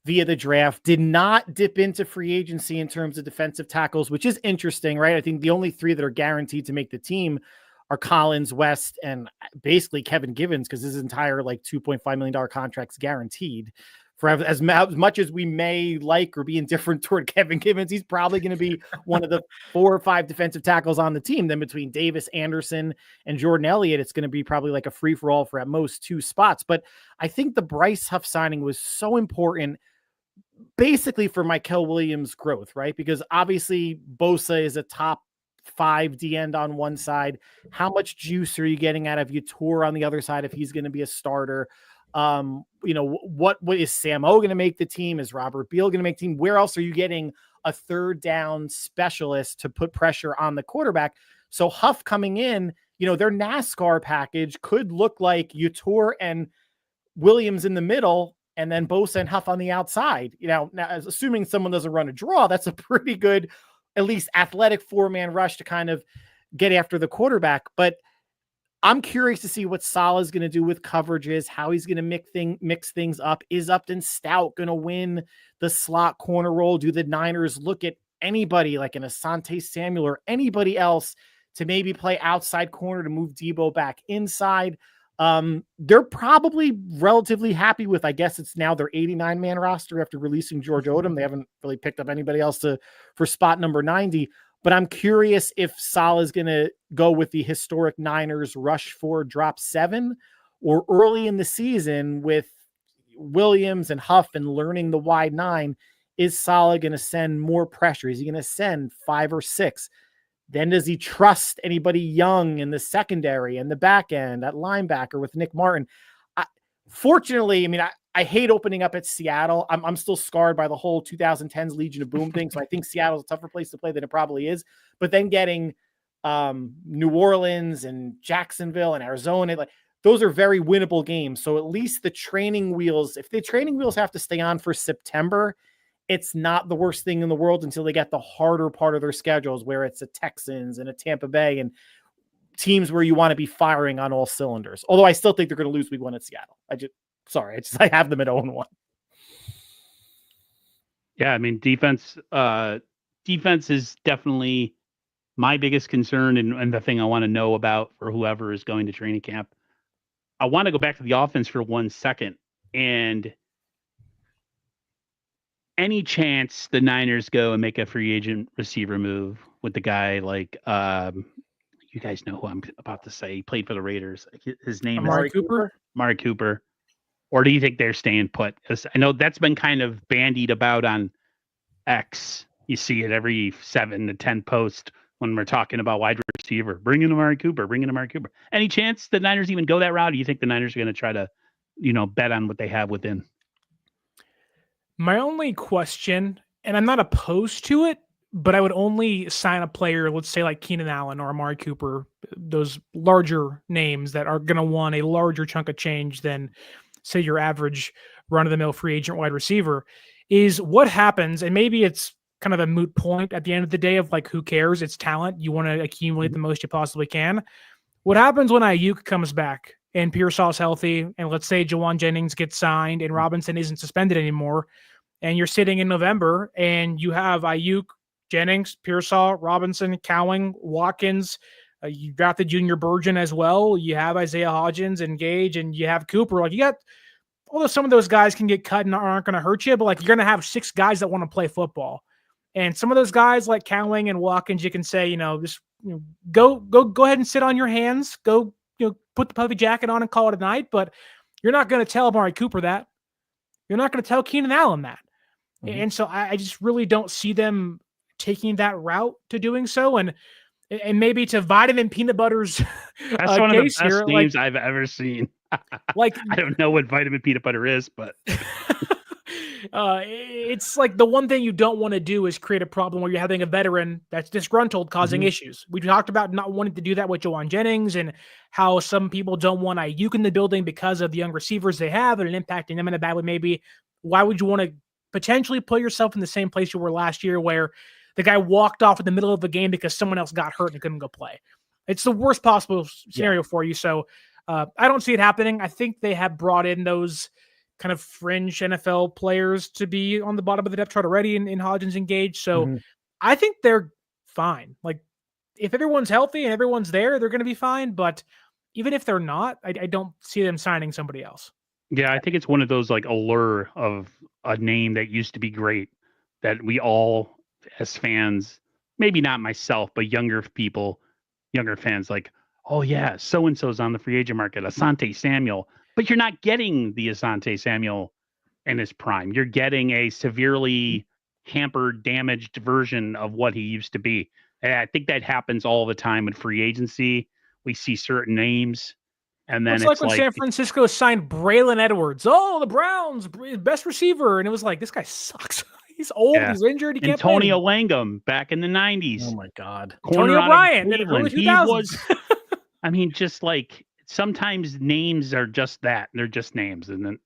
via the draft. Did not dip into free agency in terms of defensive tackles, which is interesting, right? I think the only 3 that are guaranteed to make the team are Collins, West, and basically Kevin Givens, because his entire $2.5 million contract's guaranteed. For as much as we may like or be indifferent toward Kevin Givens, he's probably going to be one of the 4 or 5 defensive tackles on the team. Then between Davis, Anderson, and Jordan Elliott, it's going to be probably like a free-for-all for at most 2 spots. But I think the Bryce Huff signing was so important basically for Mykel Williams' growth, right? Because obviously Bosa is a top 5 D end on one side. How much juice are you getting out of Yetur on the other side if he's going to be a starter? What is Sam O going to make the team? Is Robert Beal going to make the team? Where else are you getting a third down specialist to put pressure on the quarterback? So Huff coming in, their NASCAR package could look like Yetur and Williams in the middle, and then Bosa and Huff on the outside. Now assuming someone doesn't run a draw, that's a pretty good, at least athletic 4-man rush to kind of get after the quarterback. But I'm curious to see what Saleh is going to do with coverages, how he's going to mix things up. Is Upton Stout going to win the slot corner role? Do the Niners look at anybody like an Asante Samuel or anybody else to maybe play outside corner to move Debo back inside? They're probably relatively happy with, I guess it's now their 89-man roster after releasing George Odom. They haven't really picked up anybody else for spot number 90. But I'm curious if Saleh is going to go with the historic Niners rush 4, drop 7, or early in the season with Williams and Huff and learning the wide 9, is Saleh going to send more pressure? Is he going to send 5 or 6? Then does he trust anybody young in the secondary and the back end at linebacker with Nick Martin? Fortunately, I hate opening up at Seattle. I'm still scarred by the whole 2010s Legion of Boom thing. So I think Seattle's a tougher place to play than it probably is. But then getting New Orleans and Jacksonville and Arizona, those are very winnable games. So at least the training wheels, if the training wheels have to stay on for September, it's not the worst thing in the world until they get the harder part of their schedules, where it's a Texans and a Tampa Bay and teams where you want to be firing on all cylinders. Although I still think they're going to lose week 1 at Seattle. I have them at 0-1. Yeah, I mean defense is definitely my biggest concern and the thing I want to know about for whoever is going to training camp. I want to go back to the offense for 1 second. And any chance the Niners go and make a free agent receiver move with the guy like you guys know who I'm about to say. He played for the Raiders. His name Amari is Cooper. Amari Cooper. Or do you think they're staying put? Because I know that's been kind of bandied about on X. You see it every 7 to 10 posts when we're talking about wide receiver. Bring in Amari Cooper. Bring in Amari Cooper. Any chance the Niners even go that route? Or do you think the Niners are going to try to, bet on what they have within? My only question, and I'm not opposed to it, but I would only sign a player, let's say like Keenan Allen or Amari Cooper, those larger names that are going to want a larger chunk of change than, say, your average run-of-the-mill free agent wide receiver, is what happens, and maybe it's kind of a moot point at the end of the day of like, who cares? It's talent. You want to accumulate the most you possibly can. What happens when Ayuk comes back and Pearsall's healthy, and let's say Jalen Jennings gets signed and Robinson isn't suspended anymore, and you're sitting in November and you have Ayuk, Jennings, Pearsall, Robinson, Cowing, Watkins. You've got the junior Burgeon as well. You have Isaiah Hodgins and Gage, and you have Cooper. Like, you got, although some of those guys can get cut and aren't going to hurt you, but like, you're going to have 6 guys that want to play football. And some of those guys like Cowing and Watkins, you can say, just go ahead and sit on your hands. Go, put the puffy jacket on and call it a night. But you're not going to tell Amari Cooper that. You're not going to tell Keenan Allen that. Mm-hmm. And so I just really don't see them taking that route to doing so. And maybe to Vitamin Peanut Butter's that's one of the best names I've ever seen. Like, I don't know what Vitamin Peanut Butter is, but it's like the one thing you don't want to do is create a problem where you're having a veteran that's disgruntled causing issues. We talked about not wanting to do that with Jalen Jennings and how some people don't want Ayuk in the building because of the young receivers they have and impacting them in a bad way. Maybe why would you want to potentially put yourself in the same place you were last year where the guy walked off in the middle of the game because someone else got hurt and couldn't go play? It's the worst possible scenario for you. So I don't see it happening. I think they have brought in those kind of fringe NFL players to be on the bottom of the depth chart already in Hodgins and Gage. So I think they're fine. Like, if everyone's healthy and everyone's there, they're going to be fine. But even if they're not, I don't see them signing somebody else. Yeah, I think it's one of those like allure of a name that used to be great that we all as fans, maybe not myself, but younger fans like, oh yeah, so-and-so's on the free agent market, Asante Samuel. But you're not getting the Asante Samuel in his prime. You're getting a severely hampered, damaged version of what he used to be. And I think that happens all the time in free agency. We see certain names, and then it's like when San Francisco signed Braylon Edwards. Oh, the Browns, best receiver. And it was like, this guy sucks. He's old. Yeah. He's injured. He can't play. Antonio Langham back in the 90s. Oh, my God. Tony O'Brien in the early 2000s. He was, I mean, just like, sometimes names are just that. They're just names. And then,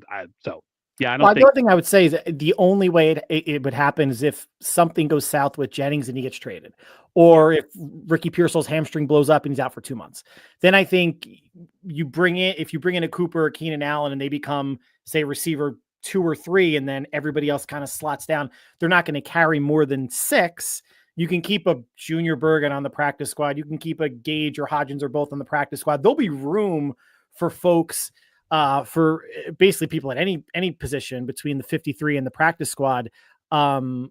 I don't think. The other thing I would say is the only way it would happen is if something goes south with Jennings and he gets traded, or if Ricky Pearsall's hamstring blows up and he's out for 2 months. Then I think if you bring in a Cooper or Keenan Allen and they become, say, receiver 2 or 3, and then everybody else kind of slots down, they're not going to carry more than 6. You can keep a Junior Bergen on the practice squad. You can keep a Gage or Hodgins or both on the practice squad. There'll be room for folks, for basically people at any position between the 53 and the practice squad, coming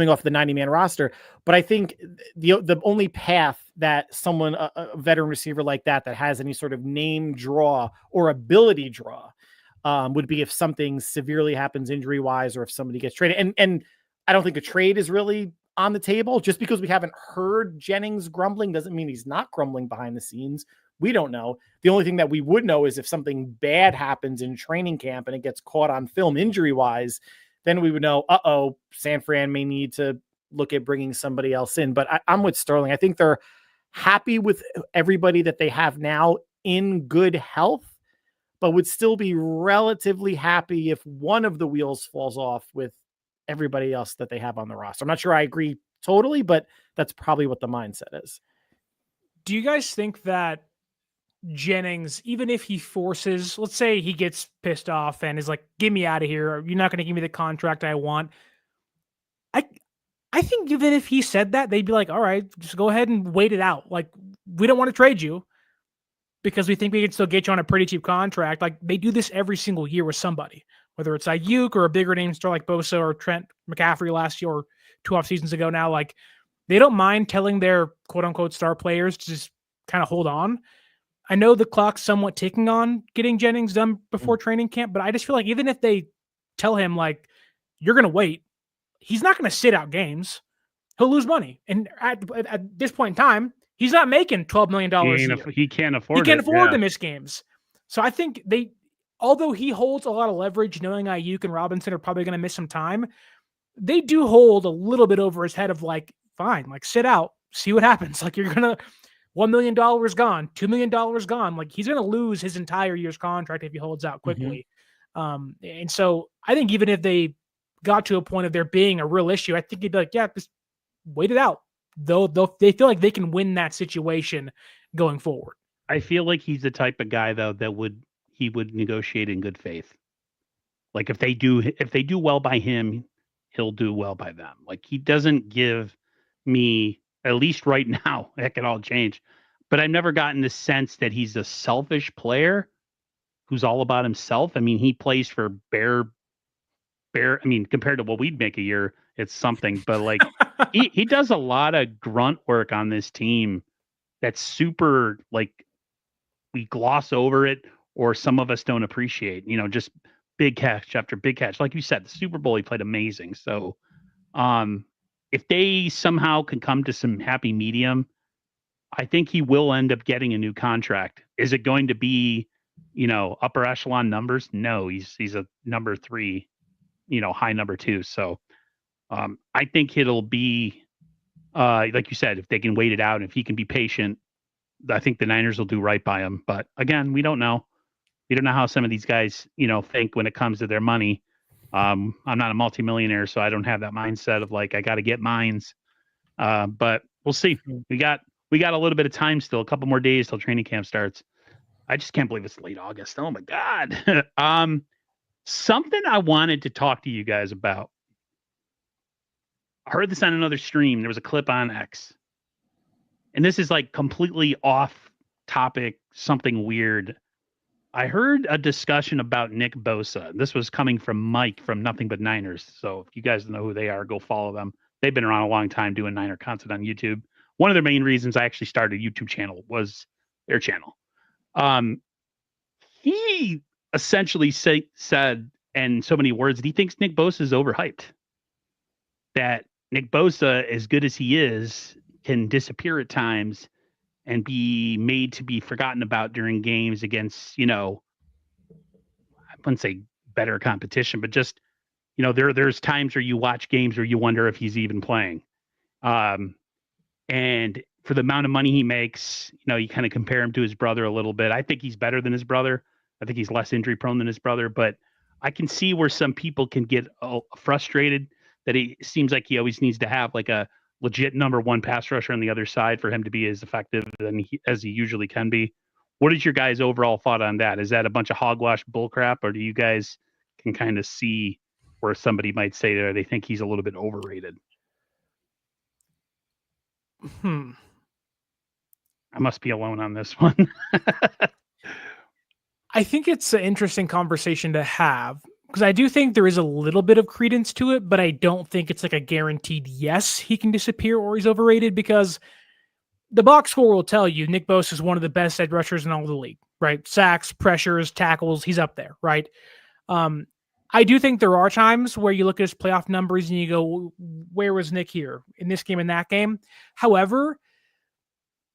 off the 90-man roster. But I think the only path that someone, a veteran receiver like that has any sort of name draw or ability draw, would be if something severely happens injury-wise, or if somebody gets traded. And I don't think a trade is really on the table. Just because we haven't heard Jennings grumbling doesn't mean he's not grumbling behind the scenes. We don't know. The only thing that we would know is if something bad happens in training camp and it gets caught on film injury-wise, then we would know, San Fran may need to look at bringing somebody else in. But I'm with Sterling. I think they're happy with everybody that they have now in good health, but would still be relatively happy if one of the wheels falls off with everybody else that they have on the roster. I'm not sure I agree totally, but that's probably what the mindset is. Do you guys think that Jennings, even if he forces, let's say he gets pissed off and is like, "Get me out of here. You're not going to give me the contract I want." I I think even if he said that, they'd be like, "All right, just go ahead and wait it out. Like, we don't want to trade you because we think we can still get you on a pretty cheap contract." Like, they do this every single year with somebody, whether it's Ayuk or a bigger name star like Bosa or Trent McCaffrey last year or 2 off seasons ago now. Like, they don't mind telling their quote unquote star players to just kind of hold on. I know the clock's somewhat ticking on getting Jennings done before training camp, but I just feel like even if they tell him, like, you're going to wait, he's not going to sit out games. He'll lose money. And at this point in time, he's not making $12 million a year. He can't afford He can't afford to miss games. So I think although he holds a lot of leverage, knowing Ayuk and Robinson are probably going to miss some time, they do hold a little bit over his head of like, fine, like sit out, see what happens. Like you're going to, $1 million gone, $2 million gone. Like he's going to lose his entire year's contract if he holds out quickly. And so I think even if they got to a point of there being a real issue, I think he'd be like, yeah, just wait it out. They feel like they can win that situation going forward. I feel like he's the type of guy though that he would negotiate in good faith. Like if they do well by him, he'll do well by them. Like he doesn't give me, at least right now, that could all change. But I've never gotten the sense that he's a selfish player who's all about himself. I mean, he plays for bare. I mean, compared to what we'd make a year, it's something. But like, he does a lot of grunt work on this team. That's super. Like, we gloss over it, or some of us don't appreciate. You know, just big catch after big catch. Like you said, the Super Bowl, he played amazing. So, if they somehow can come to some happy medium, I think he will end up getting a new contract. Is it going to be, upper echelon numbers? No, he's a number 3, high number 2. So I think it'll be, like you said, if they can wait it out, if he can be patient, I think the Niners will do right by him. But again, we don't know. We don't know how some of these guys, think when it comes to their money. I'm not a multimillionaire, so I don't have that mindset of like, I got to get mines. But we'll see. We got a little bit of time still, a couple more days till training camp starts. I just can't believe it's late August. Oh my God. Something I wanted to talk to you guys about. I heard this on another stream. There was a clip on X. And this is like completely off topic, something weird. I heard a discussion about Nick Bosa. This was coming from Mike from Nothing But Niners. So if you guys know who they are, go follow them. They've been around a long time doing Niner content on YouTube. One of the main reasons I actually started a YouTube channel was their channel. He essentially said in so many words that he thinks Nick Bosa is overhyped. That Nick Bosa, as good as he is, can disappear at times and be made to be forgotten about during games against, I wouldn't say better competition, but just, there's times where you watch games where you wonder if he's even playing. And for the amount of money he makes, you kind of compare him to his brother a little bit. I think he's better than his brother. I think he's less injury prone than his brother, but I can see where some people can get frustrated that it seems like he always needs to have like a legit number 1 pass rusher on the other side for him to be as effective as he usually can be. What is your guys' overall thought on that? Is that a bunch of hogwash bullcrap, or do you guys can kind of see where somebody might say that they think he's a little bit overrated? I must be alone on this one. I think it's an interesting conversation to have because I do think there is a little bit of credence to it, but I don't think it's like a guaranteed yes, he can disappear or he's overrated because the box score will tell you Nick Bosa is one of the best edge rushers in all the league, right? Sacks, pressures, tackles, he's up there, right? I do think there are times where you look at his playoff numbers and you go, where was Nick here in this game and that game? However,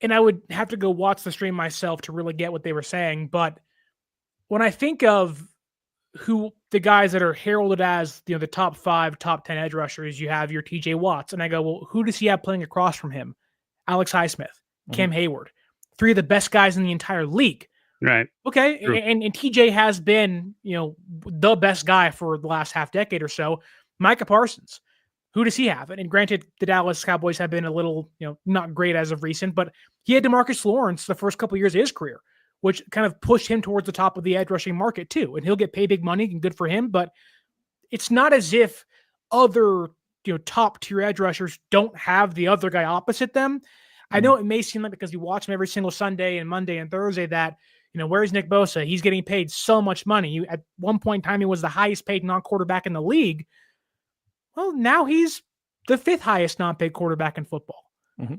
and I would have to go watch the stream myself to really get what they were saying, but when I think of who the guys that are heralded as, the top 5, top 10 edge rushers, you have your TJ Watts. And I go, well, who does he have playing across from him? Alex Highsmith, Cam Hayward, 3 of the best guys in the entire league. Right. Okay. And TJ has been, the best guy for the last half decade or so. Micah Parsons, who does he have? And granted, the Dallas Cowboys have been a little, not great as of recent, but he had DeMarcus Lawrence the first couple of years of his career. which kind of pushed him towards the top of the edge rushing market too. And he'll get paid big money and good for him, but it's not as if other, top tier edge rushers don't have the other guy opposite them. I know it may seem like because you watch him every single Sunday and Monday and Thursday that, where's Nick Bosa? He's getting paid so much money. At one point in time, he was the highest paid non-quarterback in the league. Well, now he's the 5th highest non-paid quarterback in football. Mm-hmm.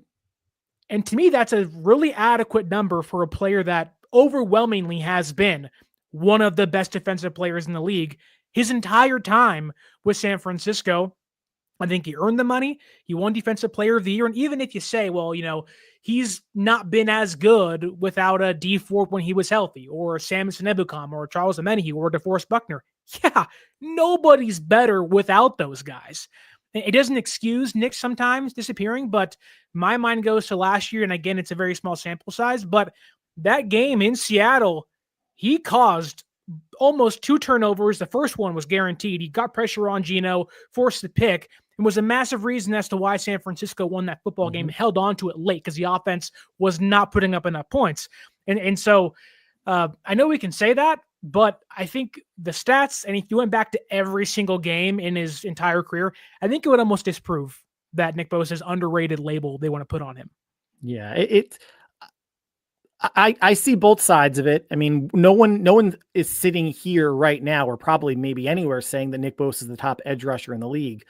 And to me, that's a really adequate number for a player that overwhelmingly has been one of the best defensive players in the league his entire time with San Francisco. I think he earned the money. He won Defensive Player of the Year. And even if you say, well, he's not been as good without a D Ford when he was healthy, or Samson Ebukam, or Charles Omenihu, or DeForest Buckner. Yeah, nobody's better without those guys. It doesn't excuse Nick sometimes disappearing, but my mind goes to last year. And again, it's a very small sample size, but that game in Seattle, he caused almost 2 turnovers. The first one was guaranteed. He got pressure on Geno, forced the pick, and was a massive reason as to why San Francisco won that football game, held on to it late because the offense was not putting up enough points. And so I know we can say that, but I think the stats, and if you went back to every single game in his entire career, I think it would almost disprove that Nick Bosa's underrated label they want to put on him. Yeah, I see both sides of it. I mean, no one is sitting here right now, or probably maybe anywhere, saying that Nick Bosa is the top edge rusher in the league,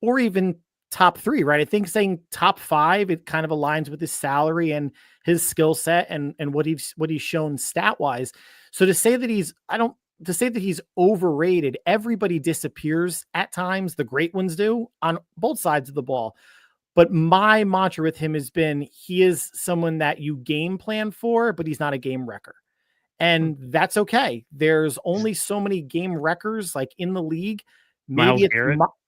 or even top 3, right? I think saying top 5, it kind of aligns with his salary and his skill set and what he's shown stat wise. So to say that he's overrated, everybody disappears at times. The great ones do on both sides of the ball. But my mantra with him has been, he is someone that you game plan for, but he's not a game wrecker. And that's okay. There's only so many game wreckers like in the league. Maybe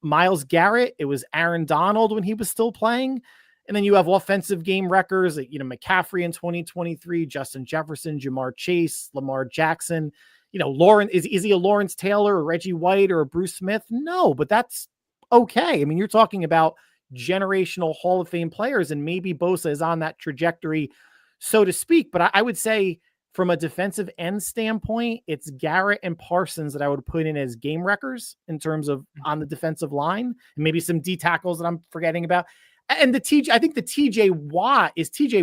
Myles Garrett. It was Aaron Donald when he was still playing. And then you have offensive game wreckers, McCaffrey in 2023, Justin Jefferson, Jamar Chase, Lamar Jackson. Lawrence, is he a Lawrence Taylor or Reggie White or a Bruce Smith? No, but that's okay. I mean, you're talking about generational Hall of Fame players, and maybe Bosa is on that trajectory, so to speak. But I would say from a defensive end standpoint, it's Garrett and Parsons that I would put in as game wreckers in terms of on the defensive line, and maybe some D tackles that I'm forgetting about. And I think the TJ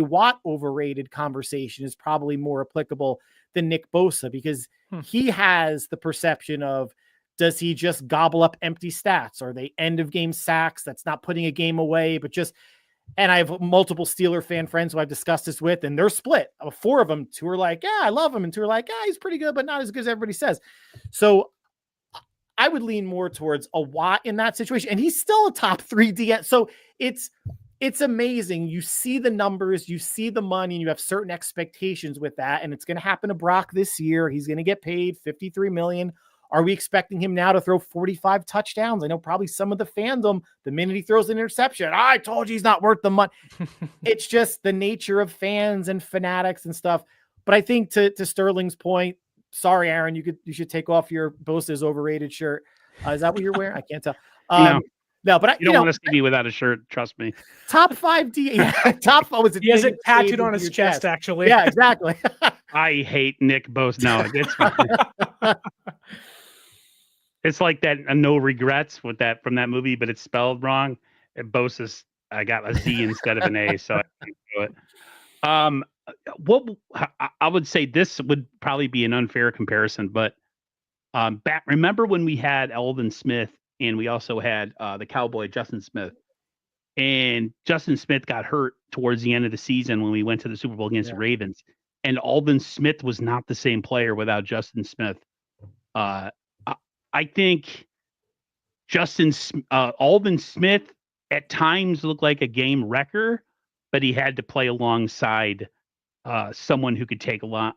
Watt overrated conversation is probably more applicable than Nick Bosa, because he has the perception of, does he just gobble up empty stats? Are they end of game sacks? That's not putting a game away, but just, and I have multiple Steeler fan friends who I've discussed this with, and they're split. 4 of them, 2 are like, yeah, I love him. And 2 are like, yeah, he's pretty good, but not as good as everybody says. So I would lean more towards a Watt in that situation. And he's still a top 3 DN. So it's amazing. You see the numbers, you see the money, and you have certain expectations with that. And it's going to happen to Brock this year. He's going to get paid $53 million. Are we expecting him now to throw 45 touchdowns? I know probably some of the fandom, the minute he throws an interception, I told you he's not worth the money. It's just the nature of fans and fanatics and stuff. But I think to Sterling's point, sorry, Aaron, you should take off your Bosa's overrated shirt. Is that what you're wearing? I can't tell. No, but you don't want to see me without a shirt. Trust me. Top 5 D. Yeah, top. Was it? He has it tattooed on his chest, actually. Yeah, exactly. I hate Nick Bosa. No, it's fine. It's like that no regrets with that from that movie, but it's spelled wrong. Bosa's, I got a Z instead of an A, so I can't do it. What I would say, this would probably be an unfair comparison, but remember when we had Alvin Smith and we also had the Cowboy Justin Smith, and Justin Smith got hurt towards the end of the season when we went to the Super Bowl against the Ravens, and Alvin Smith was not the same player without Justin Smith. I think Alvin Smith at times looked like a game wrecker, but he had to play alongside someone who could take on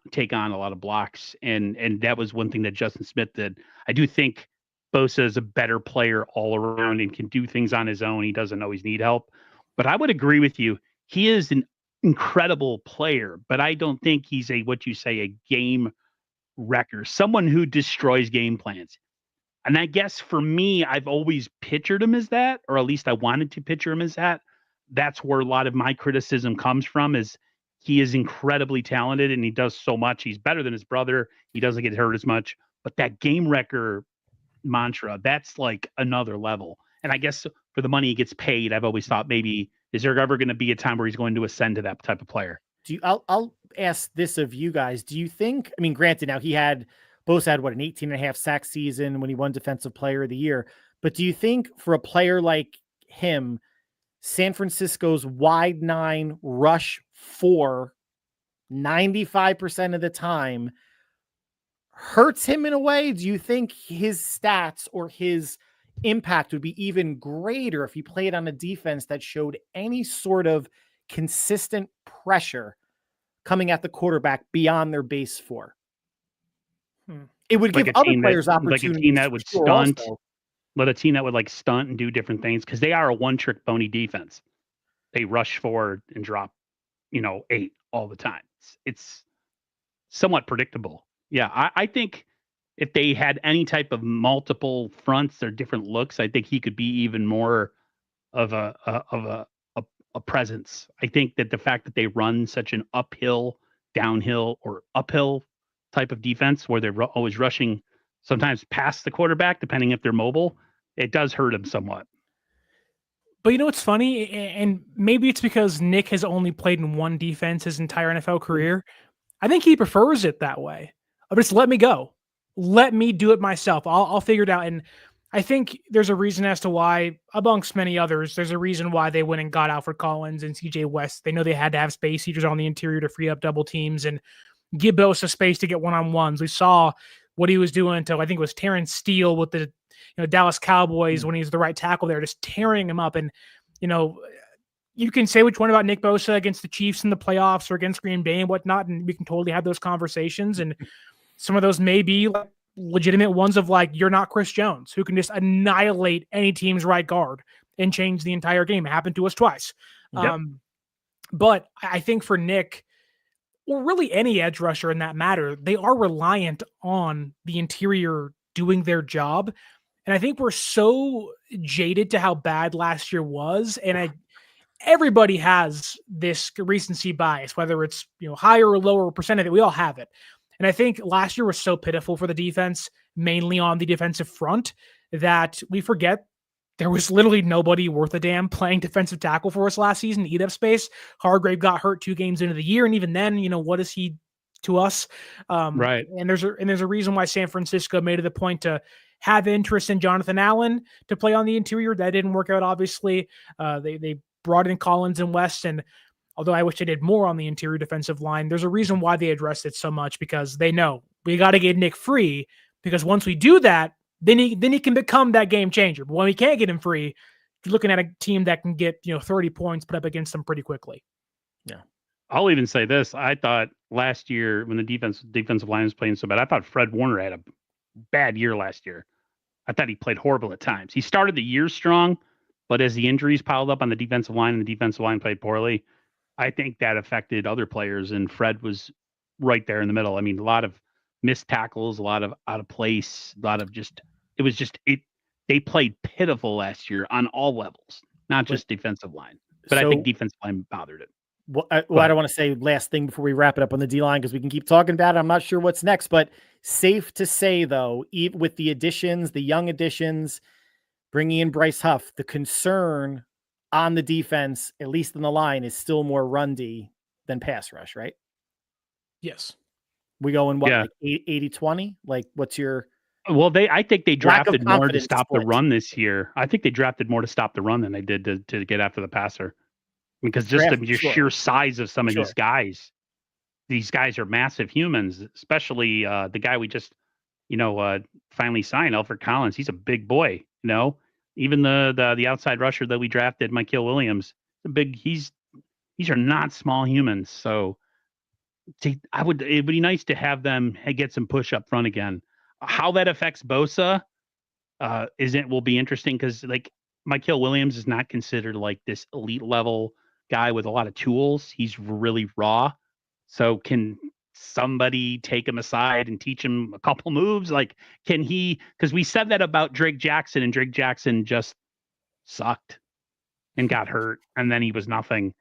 a lot of blocks, and that was one thing that Justin Smith did. I do think Bosa is a better player all around and can do things on his own. He doesn't always need help, but I would agree with you. He is an incredible player, but I don't think he's a game wrecker, someone who destroys game plans. And I guess for me, I've always pictured him as that, or at least I wanted to picture him as that. That's where a lot of my criticism comes from, is he is incredibly talented and he does so much. He's better than his brother. He doesn't get hurt as much. But that game wrecker mantra, that's like another level. And I guess for the money he gets paid, I've always thought maybe is there ever going to be a time where he's going to ascend to that type of player? I'll ask this of you guys. Do you think, I mean, granted, now Bosa had what, an 18.5 sack season when he won Defensive Player of the Year. But do you think for a player like him, San Francisco's wide 9 rush 4 95% of the time hurts him in a way? Do you think his stats or his impact would be even greater if he played on a defense that showed any sort of consistent pressure coming at the quarterback beyond their base 4? It would give other players opportunities. Like a team that would stunt, but a team that would like stunt and do different things because they are a one-trick pony defense. They rush forward and drop, 8 all the time. It's somewhat predictable. Yeah, I think if they had any type of multiple fronts or different looks, I think he could be even more of a presence. I think that the fact that they run such an uphill, downhill, or uphill type of defense where they're always rushing sometimes past the quarterback, depending if they're mobile, it does hurt him somewhat. But you know what's funny? And maybe it's because Nick has only played in one defense his entire NFL career. I think he prefers it that way. Just let me go. Let me do it myself. I'll figure it out. And I think there's a reason as to why, amongst many others, there's a reason why they went and got Alfred Collins and CJ West. They know they had to have space heaters on the interior to free up double teams and give Bosa space to get one-on-ones. We saw what he was doing to, I think it was Terrence Steele with the Dallas Cowboys when he was the right tackle there, just tearing him up. And, you can say which one about Nick Bosa against the Chiefs in the playoffs or against Green Bay and whatnot, and we can totally have those conversations. And some of those may be like legitimate ones of like, you're not Chris Jones, who can just annihilate any team's right guard and change the entire game. It happened to us twice. Yep. But I think for Nick, or really any edge rusher in that matter, they are reliant on the interior doing their job. And I think we're so jaded to how bad last year was. And everybody has this recency bias, whether it's higher or lower percent of it. We all have it. And I think last year was so pitiful for the defense, mainly on the defensive front, that we forget there was literally nobody worth a damn playing defensive tackle for us last season to eat up space. Hargrave got hurt 2 games into the year. And even then, what is he to us? Right. And there's a reason why San Francisco made it a point to have interest in Jonathan Allen to play on the interior. That didn't work out, obviously. They brought in Collins and West, and although I wish they did more on the interior defensive line, there's a reason why they addressed it so much, because they know we got to get Nick free, because once we do that, then he can become that game changer. But when we can't get him free, you're looking at a team that can get 30 points put up against them pretty quickly. Yeah. I'll even say this. I thought last year when the defensive line was playing so bad, I thought Fred Warner had a bad year last year. I thought he played horrible at times. He started the year strong, but as the injuries piled up on the defensive line and the defensive line played poorly, I think that affected other players, and Fred was right there in the middle. I mean, a lot of missed tackles, a lot of out of place, a lot of they played pitiful last year on all levels, not just defensive line. But I think defensive line bothered it. Well, I don't want to say last thing before we wrap it up on the D-line, because we can keep talking about it. I'm not sure what's next, but safe to say, though, even with the additions, the young additions, bringing in Bryce Huff, the concern on the defense, at least in the line, is still more run D than pass rush, right? Yes. We go in what, like 80-20? Like, what's your... Well, I think they drafted more to stop split. the run this year. I think they drafted more to stop the run than they did to get after the passer. Because just the sheer size of some of these guys are massive humans, especially the guy we just, finally signed, Alfred Collins. He's a big boy, Even the outside rusher that we drafted, Mykel Williams, these are not small humans. So it would be nice to have them get some push up front again. How that affects Bosa will be interesting, because like Mykel Williams is not considered like this elite level guy with a lot of tools. He's really raw. So can somebody take him aside and teach him a couple moves? Like, can he, because we said that about Drake Jackson, and Drake Jackson just sucked and got hurt, and then he was nothing.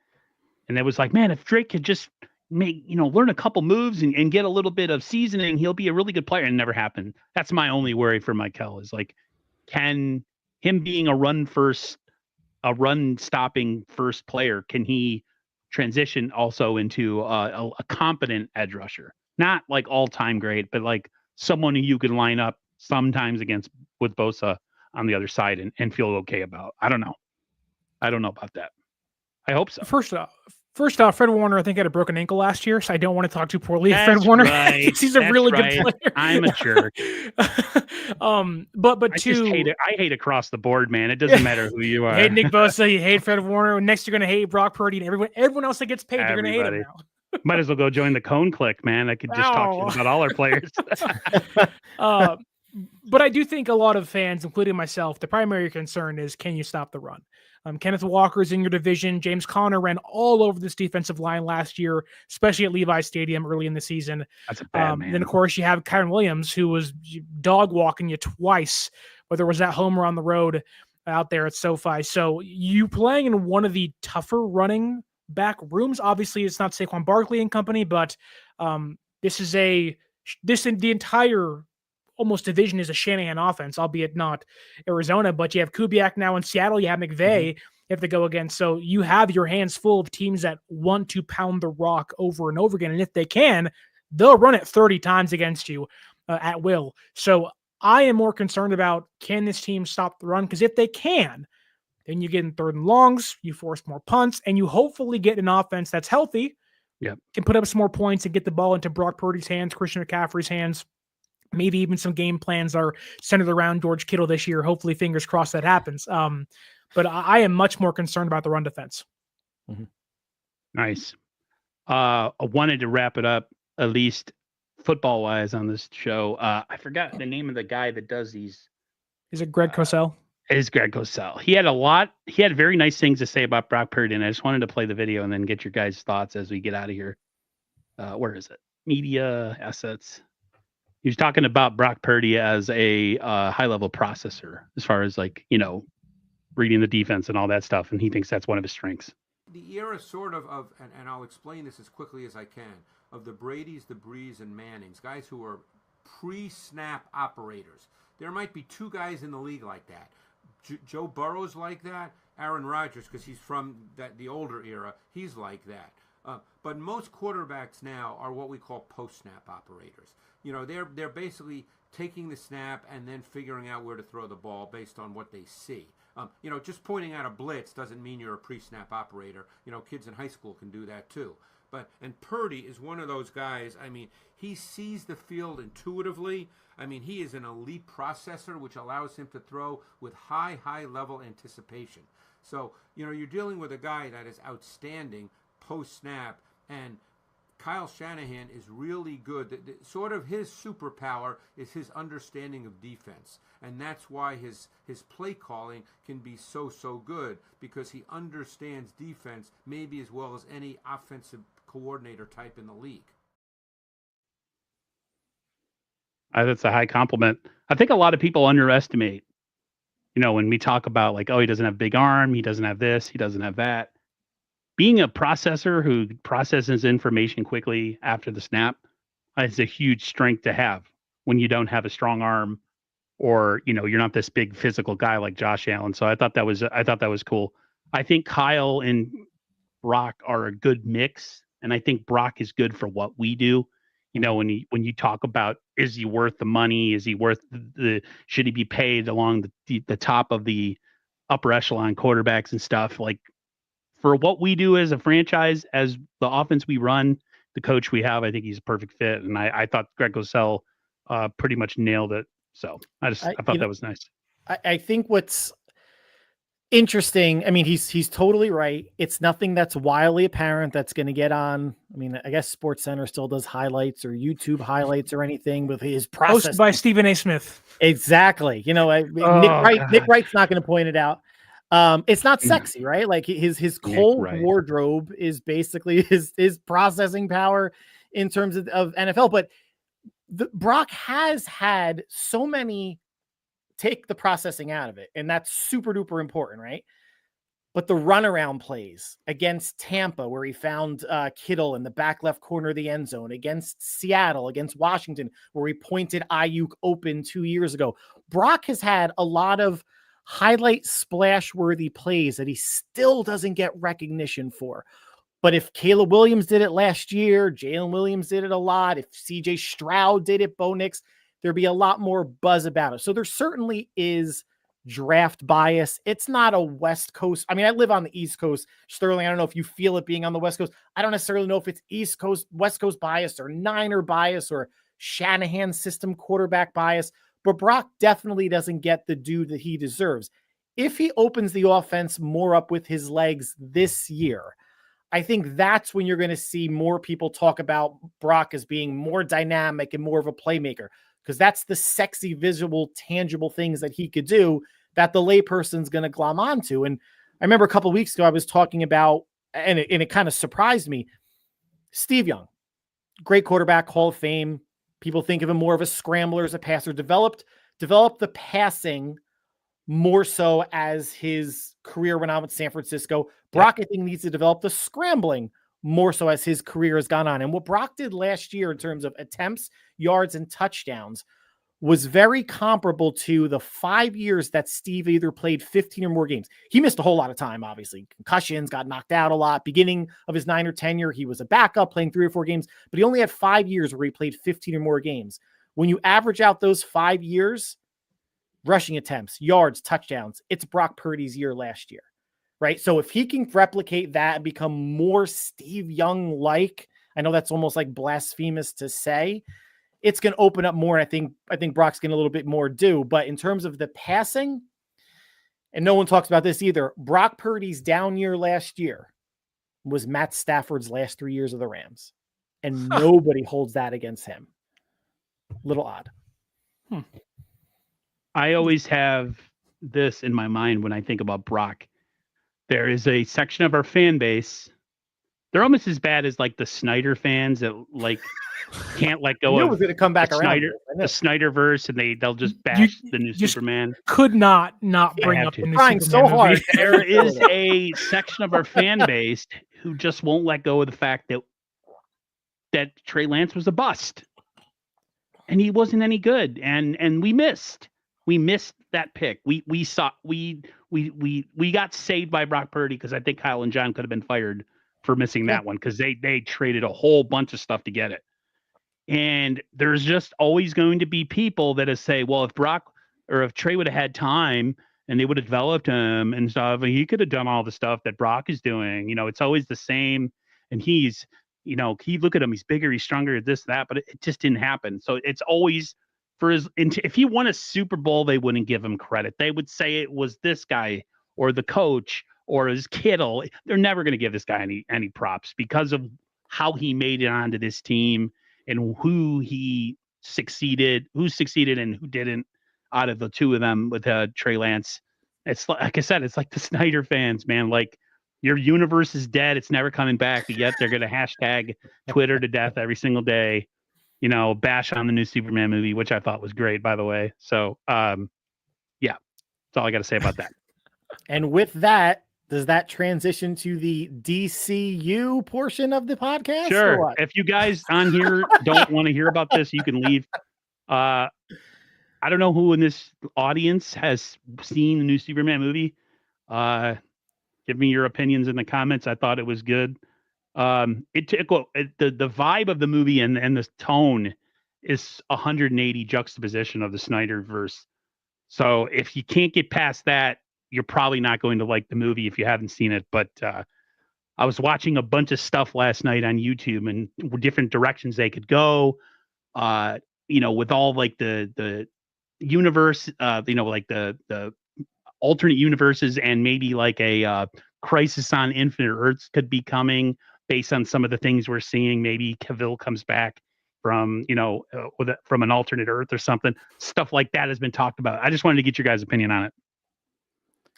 And it was like, man, if Drake could just learn a couple moves and get a little bit of seasoning, he'll be a really good player. And it never happened. That's my only worry for Michael is like, can him being a run stopping first player, can he transition also into a competent edge rusher? Not like all time great, but like someone who you could line up sometimes with Bosa on the other side and feel okay about. I don't know about that. I hope so. First off, Fred Warner, I think, had a broken ankle last year, so I don't want to talk too poorly of Fred Warner. Right. He's a really good player. I'm a jerk. But I hate across the board, man. It doesn't matter who you are. You hate Nick Bosa, you hate Fred Warner. Next, you're going to hate Brock Purdy, and everyone else that gets paid, you're going to hate him now. Might as well go join the Cone Click, man. I could just talk shit about all our players. But I do think a lot of fans, including myself, the primary concern is, can you stop the run? Kenneth Walker's in your division. James Conner ran all over this defensive line last year, especially at Levi's Stadium early in the season. That's a bad man. Then, of course, you have Kyron Williams, who was dog walking you twice, whether it was that homer on the road out there at SoFi. So you playing in one of the tougher running back rooms. Obviously, it's not Saquon Barkley and company, but the entire almost division is a Shanahan offense, albeit not Arizona, but you have Kubiak now in Seattle. You have McVay you have to go against. So you have your hands full of teams that want to pound the rock over and over again. And if they can, they'll run it 30 times against you at will. So I am more concerned about, can this team stop the run? Because if they can, then you get in third and longs, you force more punts, and you hopefully get an offense that's healthy, can put up some more points and get the ball into Brock Purdy's hands, Christian McCaffrey's hands. Maybe even some game plans are centered around George Kittle this year. Hopefully, fingers crossed that happens. But I am much more concerned about the run defense. Nice. I wanted to wrap it up, at least football-wise, on this show. I forgot the name of the guy that does these. Is it Greg Cosell? It is Greg Cosell. He had very nice things to say about Brock Purdy, and I just wanted to play the video and then get your guys' thoughts as we get out of here. Where is it? Media assets. He was talking about Brock Purdy as a high-level processor, as far as reading the defense and all that stuff, and he thinks that's one of his strengths. The era sort of and I'll explain this as quickly as I can, of the Bradys, the Brees, and Mannings, guys who are pre-snap operators. There might be two guys in the league like that. Joe Burrow's like that. Aaron Rodgers, because he's from the older era, he's like that. But most quarterbacks now are what we call post-snap operators. They're basically taking the snap and then figuring out where to throw the ball based on what they see. Just pointing out a blitz doesn't mean you're a pre-snap operator. Kids in high school can do that too. And Purdy is one of those guys. I mean, he sees the field intuitively. I mean, he is an elite processor, which allows him to throw with high level anticipation. So, you're dealing with a guy that is outstanding post-snap, and Kyle Shanahan is really good. Sort of his superpower is his understanding of defense, and that's why his play calling can be so good, because he understands defense maybe as well as any offensive coordinator type in the league. That's a high compliment. I think a lot of people underestimate, when we talk about he doesn't have big arm, he doesn't have this, he doesn't have that. Being a processor who processes information quickly after the snap is a huge strength to have when you don't have a strong arm, or you're not this big physical guy like Josh Allen. So I thought that was cool. I think Kyle and Brock are a good mix, and I think Brock is good for what we do. When you talk about, is he worth the money? Is he worth should he be paid along the top of the upper echelon quarterbacks and stuff? For what we do as a franchise, as the offense we run, the coach we have, I think he's a perfect fit. And I thought Greg Cosell pretty much nailed it. So I thought that was nice. I think what's interesting, I mean, he's totally right. It's nothing that's wildly apparent that's going to get on. I mean, I guess SportsCenter still does highlights or YouTube highlights or anything with his process. Hosted by Stephen A. Smith. Exactly. Nick Wright's not going to point it out. It's not sexy, right? Like his cold wardrobe is basically his processing power in terms of NFL. But Brock has had so many take the processing out of it, and that's super duper important, right? But the runaround plays against Tampa, where he found Kittle in the back left corner of the end zone, against Seattle, against Washington, where he pointed Ayuk open 2 years ago. Brock has had a lot of highlight splash worthy plays that he still doesn't get recognition for. But if Caleb Williams did it last year, Jalen Williams did it a lot, if CJ Stroud did it, Bo Nix, there'd be a lot more buzz about it. So there certainly is draft bias. It's not a West Coast. I mean, I live on the East Coast. Sterling, I don't know if you feel it being on the West Coast. I don't necessarily know if it's East Coast, West Coast bias or Niner bias or Shanahan system quarterback bias, but Brock definitely doesn't get the due that he deserves. If he opens the offense more up with his legs this year, I think that's when you're going to see more people talk about Brock as being more dynamic and more of a playmaker, because that's the sexy, visual, tangible things that he could do that the layperson's going to glom onto. And I remember a couple of weeks ago, I was talking about, and it kind of surprised me, Steve Young, great quarterback, Hall of Fame. People think of him more of a scrambler as a passer, developed the passing more so as his career went on with San Francisco. Brock, I think, needs to develop the scrambling more so as his career has gone on. And what Brock did last year in terms of attempts, yards, and touchdowns was very comparable to the 5 years that Steve either played 15 or more games. He missed a whole lot of time, obviously. Concussions, got knocked out a lot. Beginning of his Niner tenure, he was a backup playing 3 or 4 games, but he only had 5 years where he played 15 or more games. When you average out those 5 years, rushing attempts, yards, touchdowns, it's Brock Purdy's year last year, right? So if he can replicate that and become more Steve Young-like, I know that's almost like blasphemous to say, it's going to open up more. And I think Brock's getting a little bit more due. But in terms of the passing, and no one talks about this either, Brock Purdy's down year last year was Matt Stafford's last 3 years of the Rams. And nobody holds that against him. Little odd. I always have this in my mind when I think about Brock. There is a section of our fan base. They're almost as bad as like the Snyder fans that like can't let go of going to come back around the Snyderverse, and they'll just bash the new Superman. Could not bring up the new trying Superman so hard. movie. There is a section of our fan base who just won't let go of the fact that Trey Lance was a bust, and he wasn't any good, and we missed that pick. We got saved by Brock Purdy because I think Kyle and John could have been fired for missing that one, because they traded a whole bunch of stuff to get it. And there's just always going to be people that say, well, if Trey would have had time and they would have developed him and stuff, he could have done all the stuff that Brock is doing. You know, it's always the same. And he's, you know, look at him, he's bigger, he's stronger, this, that, but it just didn't happen. So it's always if he won a Super Bowl, they wouldn't give him credit. They would say it was this guy or the coach or his Kittle. They're never going to give this guy any props because of how he made it onto this team and who succeeded and who didn't out of the two of them with Trey Lance. It's like I said, it's like the Snyder fans, man. Like, your universe is dead. It's never coming back. But yet they're going to hashtag Twitter to death every single day, you know, bash on the new Superman movie, which I thought was great, by the way. So, yeah, that's all I got to say about that. And with that, does that transition to the DCU portion of the podcast? Sure. If you guys on here don't want to hear about this, you can leave. I don't know who in this audience has seen the new Superman movie. Give me your opinions in the comments. I thought it was good. The vibe of the movie and the tone is 180 juxtaposition of the Snyderverse. So if you can't get past that, you're probably not going to like the movie if you haven't seen it. But I was watching a bunch of stuff last night on YouTube and different directions they could go. You know, with all like the universe, you know, like the alternate universes, and maybe like a Crisis on Infinite Earths could be coming based on some of the things we're seeing. Maybe Cavill comes back from, you know, from an alternate Earth or something. Stuff like that has been talked about. I just wanted to get your guys' opinion on it.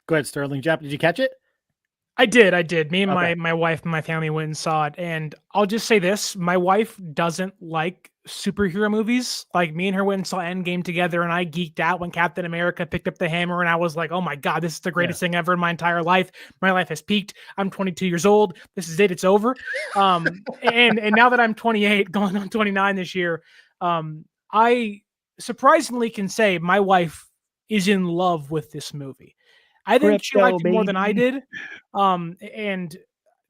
Go ahead, Sterling. Jeff, did you catch it? I did. Me and Okay. my wife and my family went and saw it, and I'll just say this: my wife doesn't like superhero movies. Like me and her went and saw Endgame together, and I geeked out when Captain America picked up the hammer, and I was like, "Oh my god, this is the greatest thing ever in my entire life. My life has peaked. I'm 22 years old. This is it. It's over." And now that I'm 28, going on 29 this year, I surprisingly can say my wife is in love with this movie. I think she Crypto, liked it more than I baby. did. And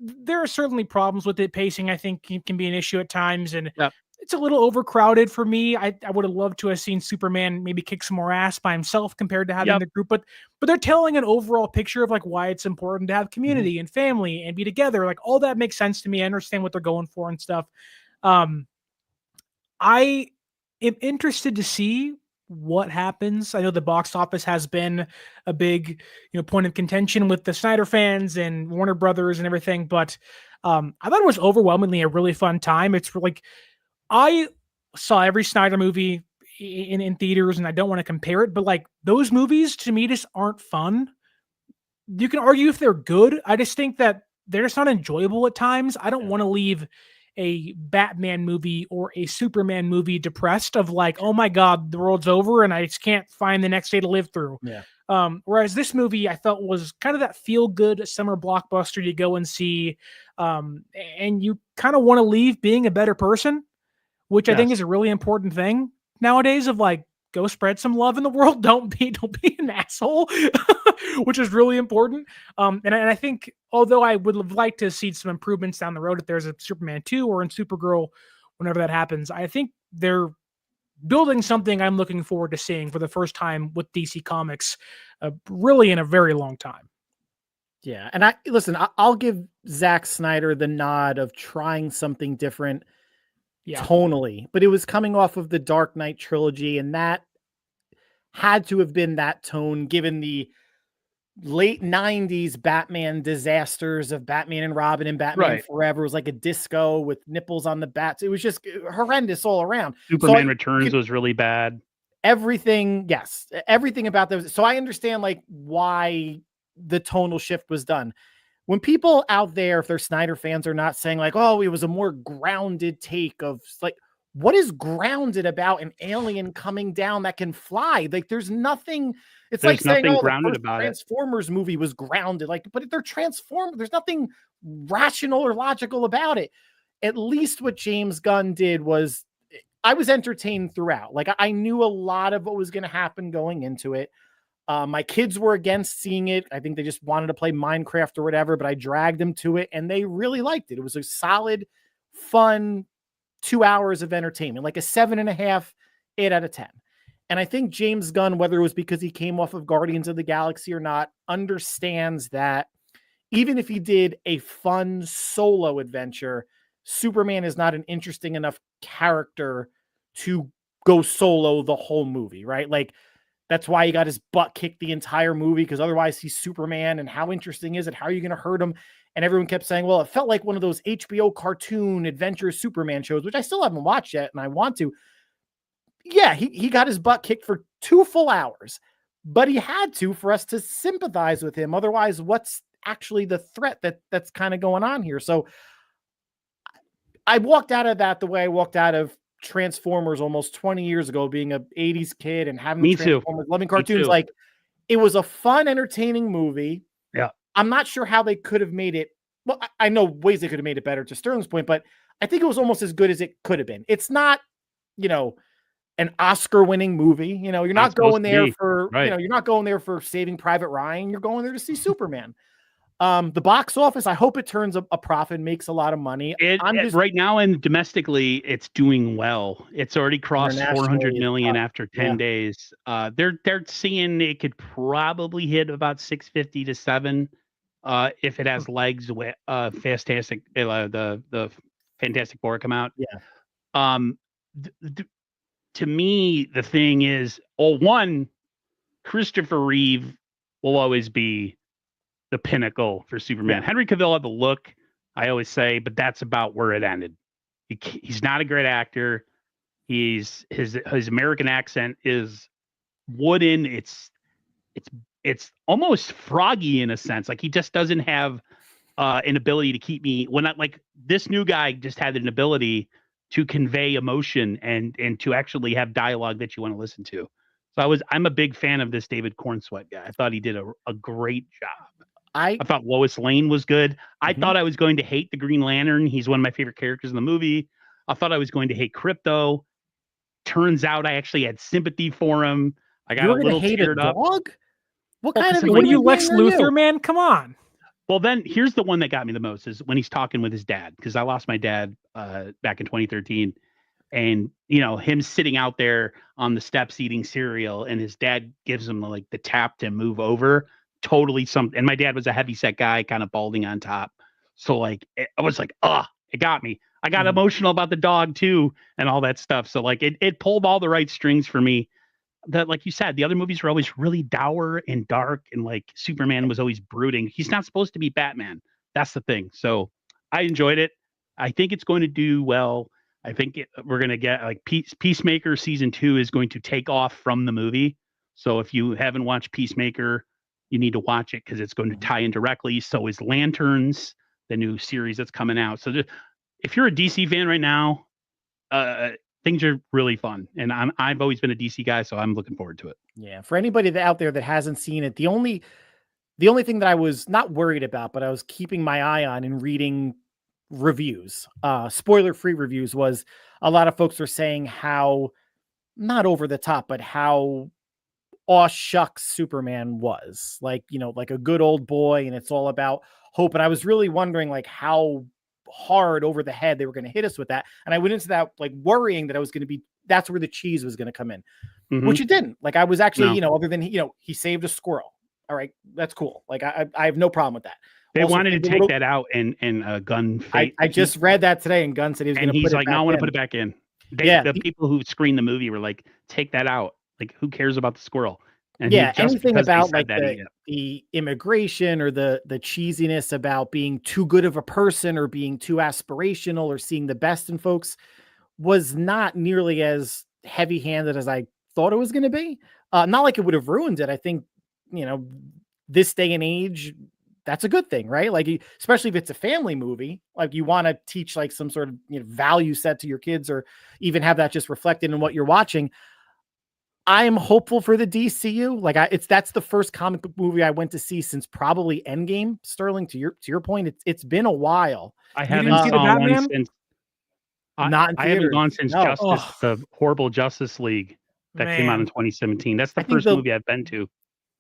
there are certainly problems with it. Pacing, I think, can be an issue at times, and Yep. it's a little overcrowded for me. I would have loved to have seen Superman maybe kick some more ass by himself compared to having the group, but they're telling an overall picture of like why it's important to have community and family and be together. Like all that makes sense to me. I understand what they're going for and stuff. I am interested to see what happens. I know the box office has been a big, point of contention with the Snyder fans and Warner Brothers and everything, but I thought it was overwhelmingly a really fun time. It's like I saw every Snyder movie in theaters, and I don't want to compare it, but like those movies to me just aren't fun. You can argue if they're good. I just think that they're just not enjoyable at times. I don't want to leave a Batman movie or a Superman movie depressed of like, oh my God, the world's over and I just can't find the next day to live through. Yeah. Whereas this movie I felt was kind of that feel good summer blockbuster you go and see. And you kind of want to leave being a better person, which I think is a really important thing nowadays of like, go spread some love in the world. Don't be an asshole, which is really important. And I think, although I would have liked to see some improvements down the road if there's a Superman 2 or in Supergirl, whenever that happens, I think they're building something I'm looking forward to seeing for the first time with DC Comics, really in a very long time. Yeah. And I'll give Zack Snyder the nod of trying something different tonally, but it was coming off of the Dark Knight trilogy, and that had to have been that tone given the late 90s Batman disasters of Batman and Robin and Batman Forever. It was like a disco with nipples on the bats. It was just horrendous all around. Superman Returns was really bad. Everything about those. So I understand like why the tonal shift was done. When people out there, if they're Snyder fans, are not saying like, oh, it was a more grounded take of like, what is grounded about an alien coming down that can fly? Like there's nothing. There's like saying, oh, the first Transformers movie was grounded. Like, but if they're Transformers, there's nothing rational or logical about it. At least what James Gunn did was I was entertained throughout. Like I knew a lot of what was going to happen going into it. My kids were against seeing it. I think they just wanted to play Minecraft or whatever, but I dragged them to it and they really liked it. It was a solid, fun 2 hours of entertainment, like a 7.5, 8 out of 10. And I think James Gunn, whether it was because he came off of Guardians of the Galaxy or not, understands that even if he did a fun solo adventure, Superman is not an interesting enough character to go solo the whole movie, right? Like, that's why he got his butt kicked the entire movie, because otherwise he's Superman, and how interesting is it? How are you going to hurt him? And everyone kept saying, well, it felt like one of those HBO cartoon adventure Superman shows, which I still haven't watched yet, and I want to. Yeah, he got his butt kicked for 2 full hours, but he had to for us to sympathize with him. Otherwise, what's actually the threat that's kind of going on here? So I walked out of that the way I walked out of Transformers almost 20 years ago, being a 80s kid and having Transformers, loving cartoons. Like, it was a fun, entertaining movie. Yeah. I'm not sure how they could have made it. Well, I know ways they could have made it better, to Sterling's point, but I think it was almost as good as it could have been. It's not, an Oscar-winning movie. You're not going there for, you're not going there for Saving Private Ryan. You're going there to see Superman. The box office, I hope it turns a profit, makes a lot of money. Right now, and domestically, it's doing well. It's already crossed 400 million after 10 days. They're seeing it could probably hit about 650 to 7 if it has legs. With Fantastic, the Fantastic Four come out. Yeah. To me, the thing is, one, Christopher Reeve will always be the pinnacle for Superman. Yeah. Henry Cavill had the look, I always say, but that's about where it ended. He's not a great actor. His American accent is wooden. It's it's almost froggy in a sense. Like he just doesn't have an ability to keep me like this new guy just had an ability to convey emotion and to actually have dialogue that you want to listen to. So I'm a big fan of this David Cornsweet guy. I thought he did a great job. I thought Lois Lane was good. I thought I was going to hate the Green Lantern. He's one of my favorite characters in the movie. I thought I was going to hate Crypto. Turns out I actually had sympathy for him. I got a little teared up. Dog? What kind of? What are you, Lex Luthor, man? Come on. Well, then here's the one that got me the most is when he's talking with his dad, because I lost my dad back in 2013. And, him sitting out there on the steps eating cereal and his dad gives him like the tap to move over. Totally something. And my dad was a heavy set guy, kind of balding on top. So like, I was like, it got me. I got emotional about the dog too and all that stuff. So like it pulled all the right strings for me. That, like you said, the other movies were always really dour and dark, and like Superman was always brooding. He's not supposed to be Batman. That's the thing. So I enjoyed it. I think it's going to do well. I think we're going to get like Peacemaker season 2 is going to take off from the movie. So if you haven't watched Peacemaker, you need to watch it because it's going to tie in directly. So is Lanterns, the new series that's coming out. So if you're a DC fan right now, things are really fun, and I've always been a DC guy, so I'm looking forward to it. Yeah, for anybody out there that hasn't seen it, the only thing that I was not worried about, but I was keeping my eye on and reading reviews, spoiler-free reviews, was a lot of folks are saying how not over the top, but how aw shucks Superman was, like like a good old boy, and it's all about hope. And I was really wondering like how hard over the head they were going to hit us with that, and I went into that like worrying that I was going to be that's where the cheese was going to come in, which it didn't. Like I was actually other than he saved a squirrel, all right, that's cool. Like I have no problem with that. They also wanted to take that out and Gunn fate. I just read that today, and Gunn said he was going to put it back in. No, I want to put it back in. The people who screened the movie were like, take that out. Like, who cares about the squirrel? And anything about like the immigration or the cheesiness about being too good of a person or being too aspirational or seeing the best in folks was not nearly as heavy-handed as I thought it was going to be. Not like it would have ruined it. I think, this day and age, that's a good thing, right? Like, especially if it's a family movie, like you want to teach like some sort of value set to your kids, or even have that just reflected in what you're watching. I am hopeful for the DCU. Like that's the first comic book movie I went to see since probably Endgame. Sterling, to your point, it's been a while. I haven't seen one since. I haven't gone since the horrible Justice League that came out in 2017. That's the first movie I've been to.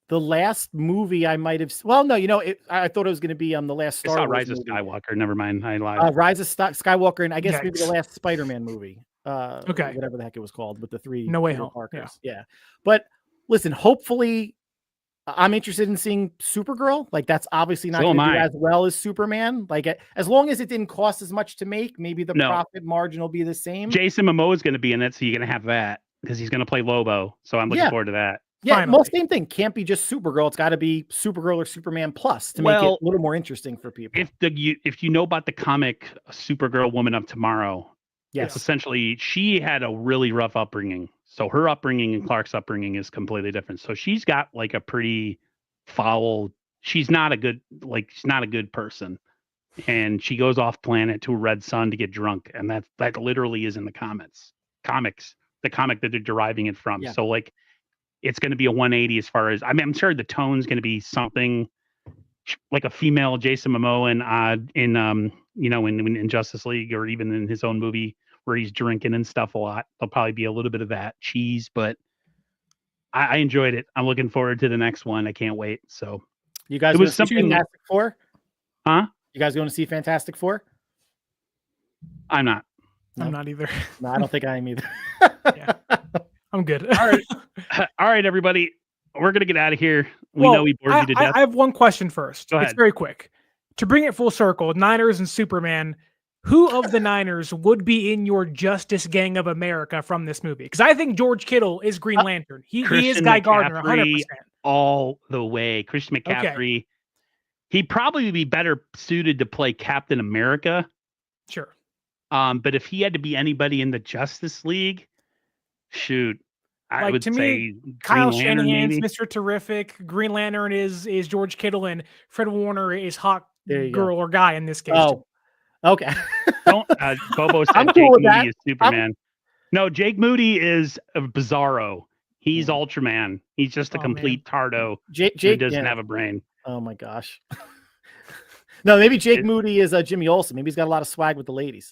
The last movie I might have. Well, no, I thought it was going to be on the last Star Wars Rise movie. of Skywalker. Never mind. I lied. Rise of Skywalker, and I guess maybe the last Spider-Man movie. Whatever the heck it was called, with the 3 No Way Home. Yeah. But listen, hopefully, I'm interested in seeing Supergirl. Like that's obviously not going to do as well as Superman. Like as long as it didn't cost as much to make, maybe the profit margin will be the same. Jason Momoa is going to be in it, so you're going to have that because he's going to play Lobo. So I'm looking forward to that. Yeah, well, same thing. Can't be just Supergirl. It's got to be Supergirl or Superman Plus to make it a little more interesting for people. If you know about the comic Supergirl Woman of Tomorrow, it's essentially she had a really rough upbringing. So her upbringing and Clark's upbringing is completely different. So she's got like a pretty foul. She's not a good person, and she goes off planet to a red sun to get drunk, and that literally is in the comics. The comic that they're deriving it from. Yeah. So like. It's going to be a 180 as far as I'm sure the tone's going to be something like a female Jason Momoa in Justice League, or even in his own movie where he's drinking and stuff a lot. There'll probably be a little bit of that cheese, but I enjoyed it. I'm looking forward to the next one. I can't wait. So you guys going to see Fantastic Four? Huh? You guys going to see Fantastic Four? I'm not. No? I'm not either. No, I don't think I am either. Yeah. I'm good. All right, everybody. We're going to get out of here. We know we bored you to death. I have one question first. Go ahead. It's very quick. To bring it full circle, Niners and Superman, who of the Niners would be in your Justice Gang of America from this movie? Because I think George Kittle is Green Lantern. He is Guy Gardner, 100%. All the way. Christian McCaffrey. Okay. He'd probably be better suited to play Captain America. Sure. But if he had to be anybody in the Justice League, shoot. I Like, would to me, say Kyle Green Lantern, Shanahan's maybe. Mr. Terrific. Green Lantern is George Kittle, and Fred Warner is Hawk There you Girl go. or Guy in this case. Oh, okay. Don't Bobo said I'm Jake cool with Moody that. is Superman. No, Jake Moody is a Bizarro. He's Yeah. Ultraman. He's just a Oh, complete tardo Jake who doesn't yeah. have a brain. Oh my gosh. No, maybe Jake Moody is Jimmy Olsen. Maybe he's got a lot of swag with the ladies.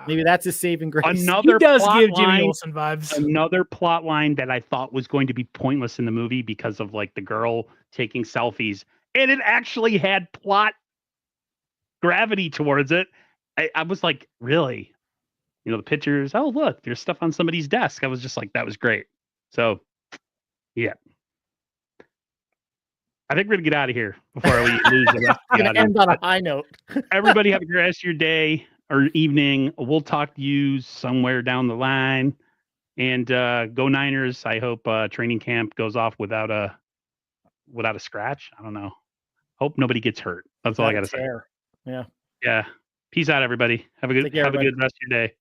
Maybe that's his saving grace. He Another does plot give Jimmy line, Olsen vibes. another plot line that I thought was going to be pointless in the movie because of like the girl taking selfies, and it actually had plot gravity towards it. I was like, really? You know, the pictures, oh look, there's stuff on somebody's desk. I was just like, that was great. So yeah. I think we're gonna get out of here before we lose the rest of the audience. End on a high note. Everybody have a great rest of your day or evening. We'll talk to you somewhere down the line. And go Niners. I hope training camp goes off without a scratch. I don't know. Hope nobody gets hurt. That's all I gotta say. Yeah. Yeah. Peace out, everybody. Have a good rest of your day.